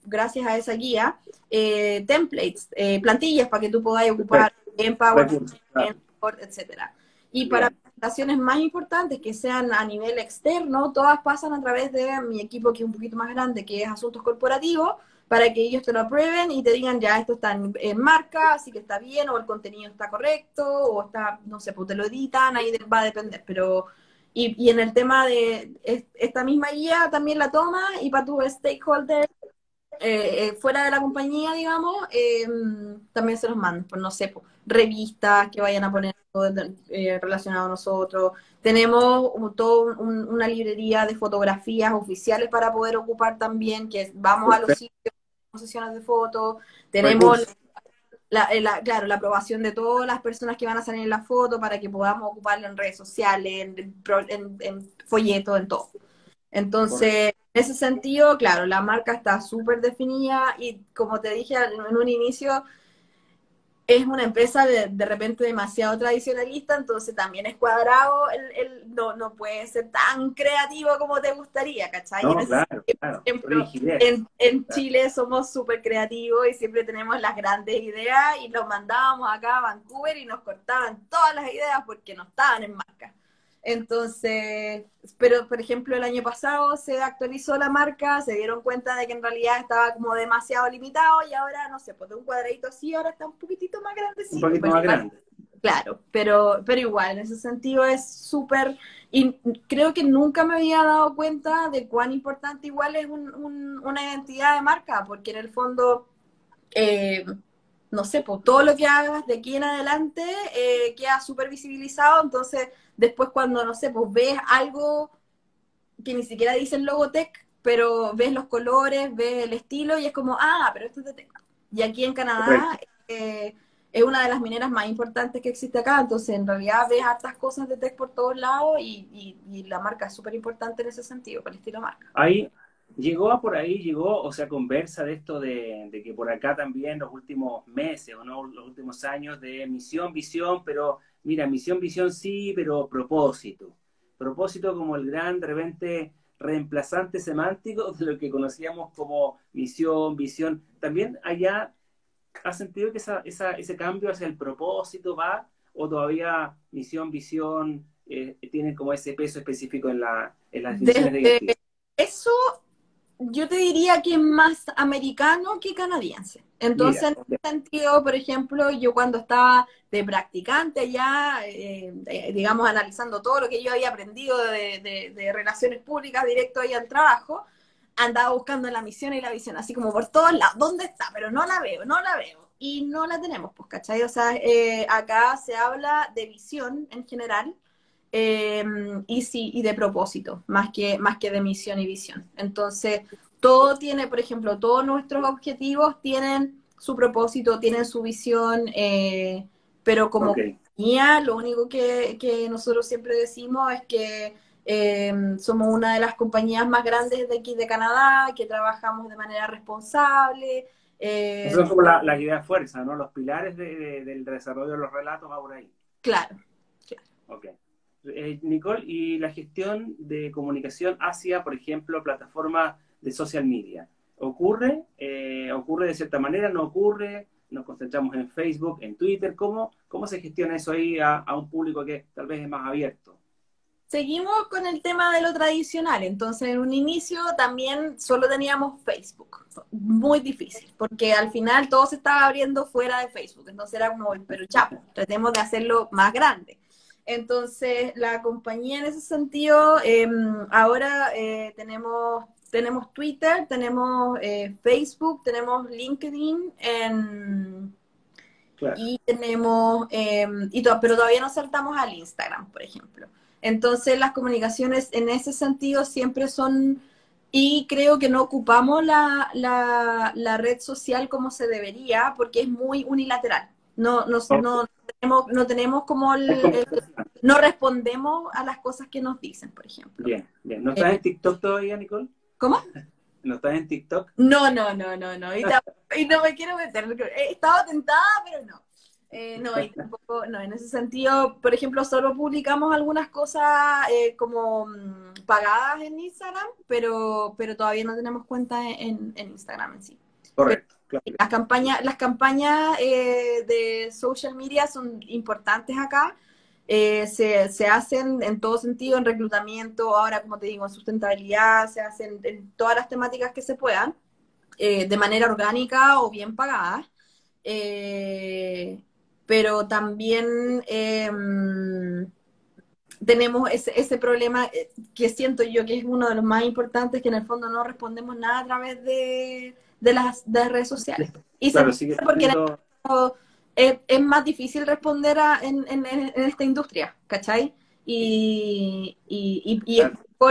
gracias a esa guía, templates, plantillas para que tú podáis ocupar Perfecto. en PowerPoint, Recursos, en claro. Word, etcétera. Y para Bien, presentaciones más importantes que sean a nivel externo, todas pasan a través de mi equipo que es un poquito más grande, que es asuntos corporativos, para que ellos te lo aprueben y te digan, ya, esto está en marca, así que está bien, o el contenido está correcto, o está, no sé, pues te lo editan, ahí va a depender, pero... Y en el tema de esta misma guía también la toma y para tu stakeholder fuera de la compañía, digamos, también se los mandan, pues no sé, pues, revistas que vayan a poner relacionado a nosotros. Tenemos toda una librería de fotografías oficiales para poder ocupar también, que vamos a los perfecto. sitios, sesiones de fotos, tenemos Recursos. claro, la aprobación de todas las personas que van a salir en la foto para que podamos ocuparlo en redes sociales, en folletos, en todo. Entonces, en ese sentido, claro, la marca está súper definida y como te dije en un inicio, es una empresa de repente demasiado tradicionalista, entonces también es cuadrado, no puede ser tan creativo como te gustaría, ¿cachai? Y en No, ese claro, sentido, por claro. ejemplo, Rigidez. en Claro. Chile somos súper creativos y siempre tenemos las grandes ideas y los mandábamos acá a Vancouver y nos cortaban todas las ideas porque no estaban en marca. Entonces, pero por ejemplo el año pasado se actualizó la marca, se dieron cuenta de que en realidad estaba como demasiado limitado y ahora, no sé, pues de un cuadradito así ahora está un poquitito más Un grandecito, poquito pero más igual, grande. claro, pero igual, en ese sentido es súper, y creo que nunca me había dado cuenta de cuán importante igual es una identidad de marca, porque en el fondo... Eh, no sé, pues todo lo que hagas de aquí en adelante queda súper visibilizado, entonces después cuando, no sé, pues ves algo que ni siquiera dice el Logotech, pero ves los colores, ves el estilo y es como, ah, pero esto es de Tech. Y aquí en Canadá Correcto. es una de las mineras más importantes que existe acá, entonces en realidad ves hartas cosas de Tech por todos lados y la marca es súper importante en ese sentido, para el estilo marca. Ahí llegó por ahí, llegó, o sea, conversa de esto de que por acá también los últimos meses o no los últimos años de misión, visión, pero mira, misión, visión sí, pero propósito. Propósito como el gran, de repente, reemplazante semántico de lo que conocíamos como misión, visión. También allá ¿has sentido que ese cambio hacia el propósito va o todavía misión, visión tienen como ese peso específico en las definiciones de Desde identidad? eso yo te diría que es más americano que canadiense. Entonces, Mira, en ese sentido, por ejemplo, yo cuando estaba de practicante ya, digamos, analizando todo lo que yo había aprendido de relaciones públicas directo ahí al trabajo, andaba buscando la misión y la visión, así como por todos lados, ¿dónde está? Pero no la veo, no la veo. Y no la tenemos, pues, ¿cachai? O sea, acá se habla de visión en general, eh, y sí, y de propósito, más que de misión y visión. Entonces, todo tiene, por ejemplo, todos nuestros objetivos tienen su propósito, tienen su visión, pero ok. como compañía, lo único que nosotros siempre decimos es que somos una de las compañías más grandes de aquí de Canadá, que trabajamos de manera responsable. Esas son como las ideas fuerza, ¿no? Los pilares del desarrollo de los relatos va por ahí. Claro, claro. Ok. Nicole, ¿y la gestión de comunicación hacia, por ejemplo, plataformas de social media? ¿Ocurre? ¿Ocurre de cierta manera? ¿No ocurre? ¿Nos concentramos en Facebook, en Twitter? ¿Cómo se gestiona eso ahí a un público que tal vez es más abierto? Seguimos con el tema de lo tradicional. Entonces, en un inicio también solo teníamos Facebook. Muy difícil, porque al final todo se estaba abriendo fuera de Facebook. Entonces era como, pero chapo, tratemos de hacerlo más grande. Entonces, la compañía en ese sentido, ahora tenemos Twitter, tenemos Facebook, tenemos LinkedIn Claro. y tenemos, pero todavía no saltamos al Instagram, por ejemplo. Entonces las comunicaciones en ese sentido siempre son, y creo que no ocupamos la red social como se debería, porque es muy unilateral. No tenemos como Es como- no respondemos a las cosas que nos dicen, por ejemplo. Bien, bien. ¿No estás Eh, en TikTok todavía, Nicole? ¿Cómo? ¿No estás en TikTok? No. Y no me quiero meter. He estado tentada, pero no. No, y tampoco, no, en ese sentido, por ejemplo, solo publicamos algunas cosas como pagadas en Instagram, pero todavía no tenemos cuenta en Instagram en sí. Pero Correcto, claro. las campañas de social media son importantes acá. Se hacen en todo sentido, en reclutamiento, ahora como te digo, en sustentabilidad, se hacen en todas las temáticas que se puedan, de manera orgánica o bien pagada. Eh, pero también tenemos ese problema que siento yo que es uno de los más importantes, que en el fondo no respondemos nada a través de las redes sociales. Y se Claro, entiende sigue porque en el siendo... fondo es más difícil responder en esta industria, ¿cachai? Y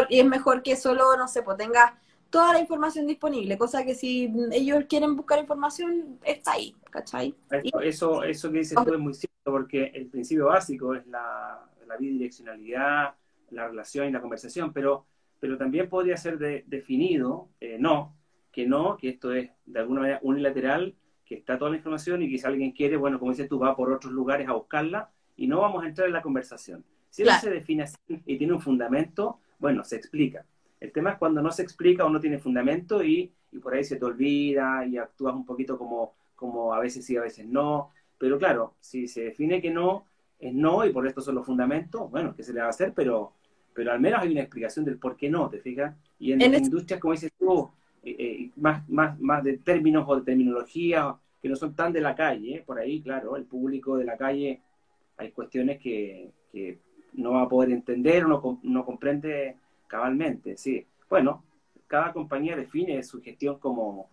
es mejor que solo, no sé, pues tengas toda la información disponible, cosa que si ellos quieren buscar información, está ahí, ¿cachai? Y, Eso que dices tú es muy cierto, porque el principio básico es la bidireccionalidad, la relación y la conversación, pero pero también podría ser definido, no, que esto es de alguna manera unilateral, que está toda la información y que si alguien quiere, bueno, como dices tú, va por otros lugares a buscarla y no vamos a entrar en la conversación. Si eso Claro. se define así y tiene un fundamento, bueno, se explica. El tema es cuando no se explica o no tiene fundamento y por ahí se te olvida y actúas un poquito como a veces sí, a veces no. Pero claro, si se define que no, es no y por esto son los fundamentos, bueno, ¿qué se le va a hacer? Pero al menos hay una explicación del por qué no, ¿te fijas? Y en En ese- industrias, como dices tú, más de términos o de terminología que no son tan de la calle, ¿eh? Por ahí, claro, el público de la calle hay cuestiones que no va a poder entender o no comprende cabalmente, sí. Bueno, cada compañía define su gestión como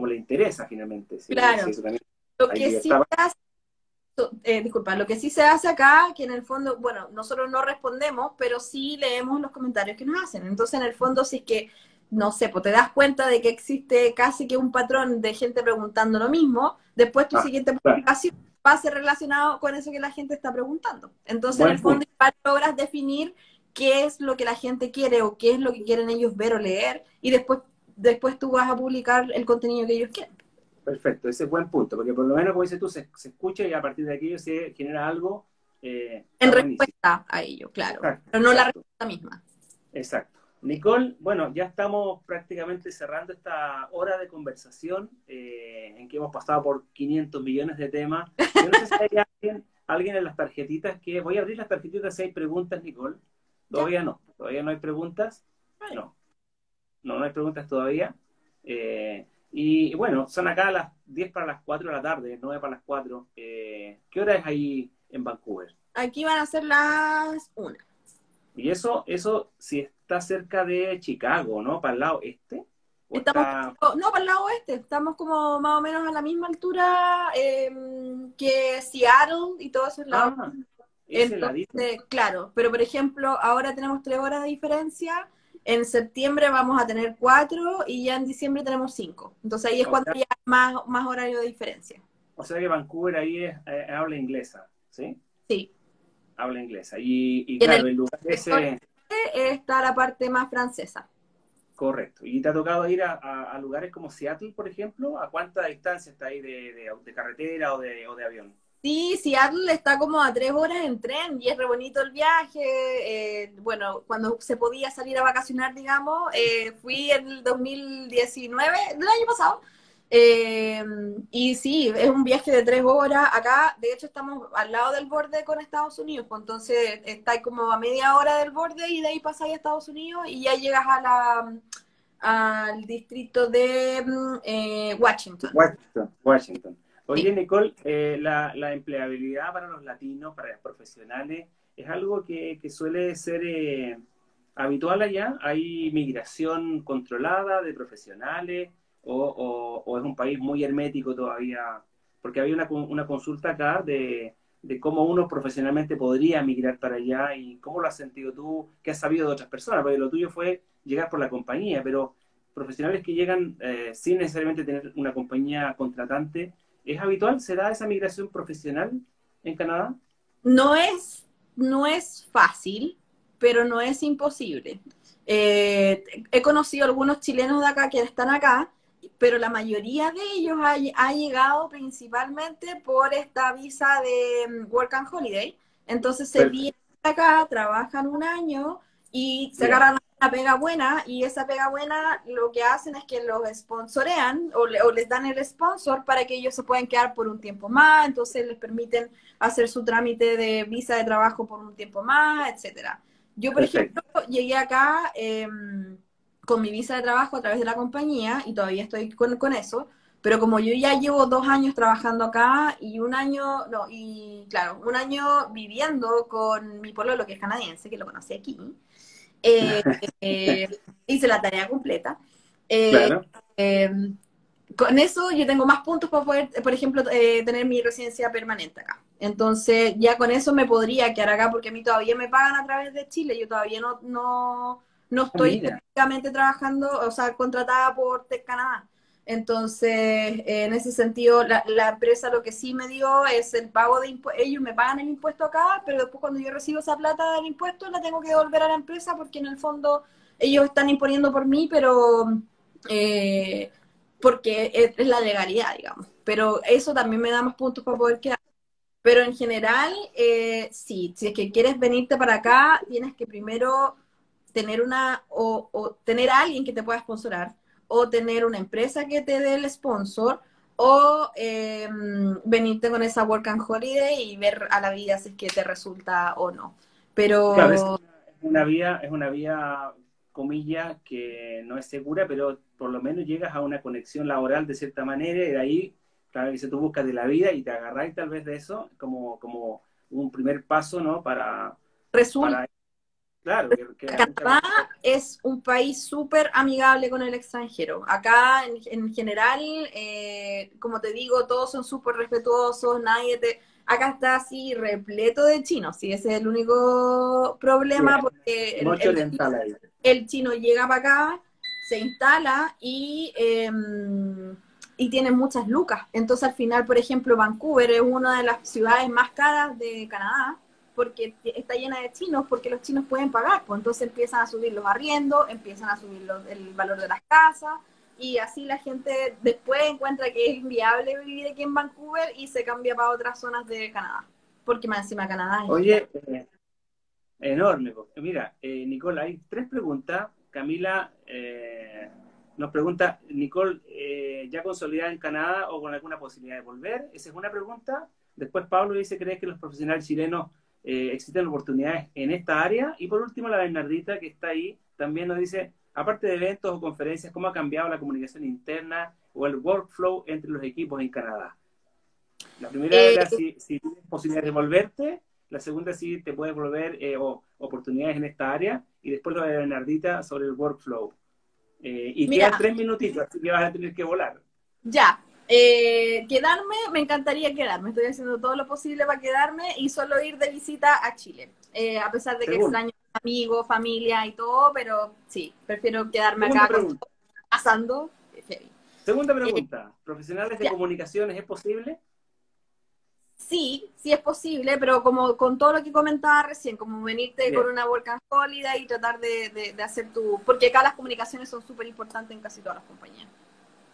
le interesa finalmente, sí, sí, claro. eso también Lo hay que sí libertad. se hace, disculpa, lo que sí se hace acá, que en el fondo, bueno, nosotros no respondemos, pero sí leemos los comentarios que nos hacen. Entonces, en el fondo, si es que, no sé, pues te das cuenta de que existe casi que un patrón de gente preguntando lo mismo, después tu Ah, siguiente claro, publicación va a ser relacionado con eso que la gente está preguntando. Entonces, en el buen fondo, punto. igual logras definir qué es lo que la gente quiere o qué es lo que quieren ellos ver o leer, y después tú vas a publicar el contenido que ellos quieren. Perfecto, ese es buen punto, porque por lo menos, como dices tú, se escucha y a partir de aquello se genera algo, En está buenísimo. respuesta a ello, claro, Exacto, pero no la exacto. respuesta misma. Exacto. Nicole, bueno, ya estamos prácticamente cerrando esta hora de conversación en que hemos pasado por 500 millones de temas. Yo no sé si hay alguien en las tarjetitas que... Voy a abrir las tarjetitas si hay preguntas, Nicole. Ya, Todavía no hay preguntas. vale. No hay preguntas todavía. Y bueno, son acá las 10 para las 4 de la tarde, 9 para las 4. ¿Qué hora es ahí en Vancouver? Aquí van a ser las 1. Y eso si está cerca de Chicago, ¿no? Para el lado este. O Estamos, está. no, para el lado oeste, estamos como más o menos a la misma altura que Seattle y todos esos lados. Ah, ese ladito. Entonces, claro, pero por ejemplo, ahora tenemos 3 horas de diferencia, en septiembre vamos a tener 4 y ya en diciembre tenemos 5. Entonces ahí es O cuando sea, ya hay más horario de diferencia. o sea que Vancouver ahí es habla inglesa, ¿sí? Sí. Habla inglesa. Y Y en claro, el el lugar sector ese, este está la parte más francesa. correcto. ¿Y te ha tocado ir a lugares como Seattle, por ejemplo? ¿A cuánta distancia está ahí de carretera o de avión? Sí, Seattle está como a 3 horas en tren y es re bonito el viaje. Bueno, cuando se podía salir a vacacionar, digamos, fui en el 2019, del año pasado. Eh, y sí, es un viaje de 3 horas. Acá, de hecho, estamos al lado del borde con Estados Unidos, pues entonces está como a media hora del borde y de ahí pasáis a Estados Unidos y ya llegas al distrito de Washington. Washington. Sí. Oye, Nicole, la empleabilidad para los latinos, para los profesionales, es algo que suele ser habitual allá. ¿Hay migración controlada de profesionales o es un país muy hermético todavía? Porque había una consulta acá de cómo uno profesionalmente podría migrar para allá y cómo lo has sentido tú, qué has sabido de otras personas, porque lo tuyo fue llegar por la compañía, pero profesionales que llegan sin necesariamente tener una compañía contratante, ¿es habitual? ¿Se da esa migración profesional en Canadá? No es, no es fácil, pero no es imposible. He conocido algunos chilenos de acá que están acá, pero la mayoría de ellos ha llegado principalmente por esta visa de Work and Holiday. Entonces se Perfecto. vienen acá, trabajan un año y se Ya, agarran una pega buena y esa pega buena lo que hacen es que los sponsorean o les dan el sponsor para que ellos se puedan quedar por un tiempo más, entonces les permiten hacer su trámite de visa de trabajo por un tiempo más, etcétera. Yo, por ejemplo, perfecto. llegué acá con mi visa de trabajo a través de la compañía y todavía estoy con eso, pero como yo ya llevo 2 años trabajando acá y un año, no, y claro, un año viviendo con mi pololo que es canadiense, que lo conocí aquí, eh, eh, hice la tarea completa. Eh, Claro, eh, con eso yo tengo más puntos para poder, por ejemplo, tener mi residencia permanente acá. Entonces, ya con eso me podría quedar acá porque a mí todavía me pagan a través de Chile. Yo todavía no ah, estoy mira, específicamente trabajando, o sea, contratada por Tech Canadá. Entonces, en ese sentido, la empresa lo que sí me dio es el pago de impuestos. Ellos me pagan el impuesto acá, pero después cuando yo recibo esa plata del impuesto la tengo que devolver a la empresa porque en el fondo ellos están imponiendo por mí, pero porque es la legalidad, digamos. Pero eso también me da más puntos para poder quedar. Pero en general, sí, si es que quieres venirte para acá, tienes que primero tener o tener a alguien que te pueda sponsorar, o tener una empresa que te dé el sponsor, o venirte con esa work and holiday y ver a la vida si es que te resulta o no. Claro, Pero es una vía, comillas, que no es segura, pero por lo menos llegas a una conexión laboral de cierta manera y de ahí, claro, que si tú buscas de la vida y te agarráis tal vez de eso como un primer paso, ¿no? resulta Para claro, que muchas Canadá veces... es un país súper amigable con el extranjero. Acá, en general, como te digo, todos son súper respetuosos, nadie te... Acá está así repleto de chinos, sí, ese es el único Sí, problema, porque noche oriental ahí. el chino llega para acá, se instala y tiene muchas lucas. Entonces, al final, por ejemplo, Vancouver es una de las ciudades más caras de Canadá, porque está llena de chinos, porque los chinos pueden pagar, pues entonces empiezan a subir los arriendos, empiezan a subir el valor de las casas, y así la gente después encuentra que es inviable vivir aquí en Vancouver y se cambia para otras zonas de Canadá, porque más encima Canadá es gigante. Oye, enorme. Mira, Nicole, hay tres preguntas. Camila nos pregunta, Nicole, ¿ya consolidada en Canadá o con alguna posibilidad de volver? Esa es una pregunta. Después Pablo dice, ¿crees que los profesionales chilenos existen oportunidades en esta área? Y por último, la Bernardita, que está ahí, también nos dice, aparte de eventos o conferencias, ¿cómo ha cambiado la comunicación interna o el workflow entre los equipos en Canadá? La primera Eh, era si tienes posibilidad de volverte, la segunda si te puedes volver oportunidades en esta área, y después lo de Bernardita sobre el workflow. Y quedan Mira, 3 minutitos, así que vas a tener que volar. ya. Quedarme, me encantaría quedarme. Estoy haciendo todo lo posible para quedarme y solo ir de visita a Chile. A pesar de que Segunda, extraño amigos, familia y todo, pero sí, prefiero quedarme segunda acá con pregunta. todo pasando. Heavy. Segunda Eh, pregunta. ¿Profesionales de ya. comunicaciones es posible? Sí, sí es posible, pero como con todo lo que comentaba recién, como venirte con Bien. una work and holiday y tratar de hacer tu... Porque acá las comunicaciones son súper importantes en casi todas las compañías.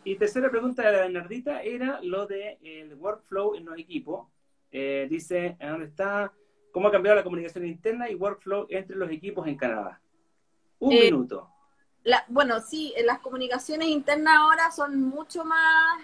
Y tercera pregunta de la Bernardita era lo de el workflow en los equipos. Dice, ¿dónde está? ¿Cómo ha cambiado la comunicación interna y workflow entre los equipos en Canadá? Un Eh, minuto. Bueno, sí, las comunicaciones internas ahora son mucho más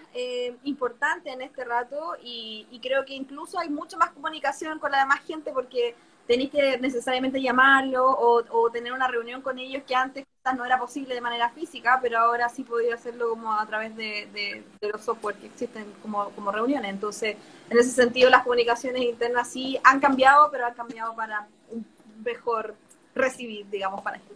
importantes en este rato y creo que incluso hay mucho más comunicación con la demás gente porque tenéis que necesariamente llamarlo o tener una reunión con ellos que antes quizás no era posible de manera física, pero ahora sí podía hacerlo como a través de los software que existen como reuniones. Entonces, en ese sentido, las comunicaciones internas sí han cambiado, pero han cambiado para un mejor recibir, digamos, para ellos.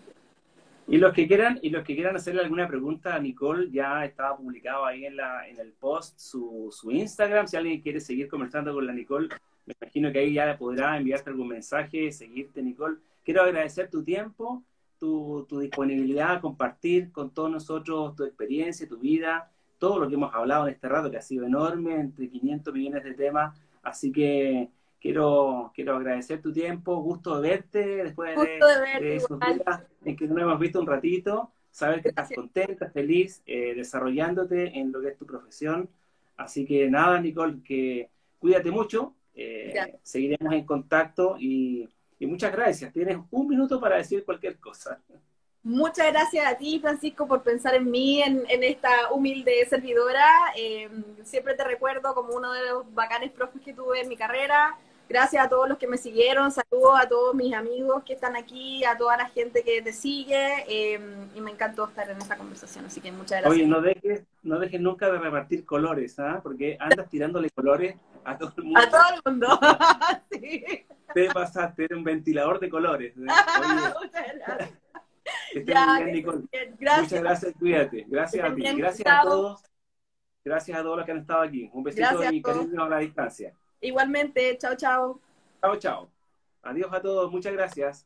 Y los que quieran hacerle alguna pregunta a Nicole, ya estaba publicado ahí en el post su Instagram. Si alguien quiere seguir conversando con la Nicole, me imagino que ahí ya podrá enviarte algún mensaje, seguirte, Nicole. Quiero agradecer tu tiempo, tu disponibilidad a compartir con todos nosotros tu experiencia, tu vida, todo lo que hemos hablado en este rato, que ha sido enorme, entre 500 millones de temas. Así que quiero agradecer tu tiempo, gusto de verte después Gusto de de verte esos igual. días en que no nos hemos visto un ratito, saber que estás Gracias. contenta, feliz, desarrollándote en lo que es tu profesión. Así que nada, Nicole, que cuídate mucho, Ya. seguiremos en contacto y muchas gracias. Tienes un minuto para decir cualquier cosa. Muchas gracias a ti, Francisco, por pensar en mí, en esta humilde servidora. Siempre te recuerdo como uno de los bacanes profes que tuve en mi carrera. Gracias a todos los que me siguieron. Saludos a todos mis amigos que están aquí, a toda la gente que te sigue. Y me encantó estar en esta conversación. Así que muchas Oye, gracias. no dejes nunca de repartir colores, ¿ah? Porque andas tirándole colores a todo el A todo mundo. el mundo. Sí. Te pasaste, eres un ventilador de colores. ¿Eh? Oye, Muchas gracias. que estés muy Ya, bien, que estés Nicole. bien. Muchas Gracias. gracias, cuídate. Que Gracias a estés ti. bien. Gracias a Chao. todos. Gracias a todos los que han estado aquí. Un besito Gracias a y todos. cariño a la distancia. Igualmente. Chao, chao. Chao, chao. Adiós a todos. Muchas gracias.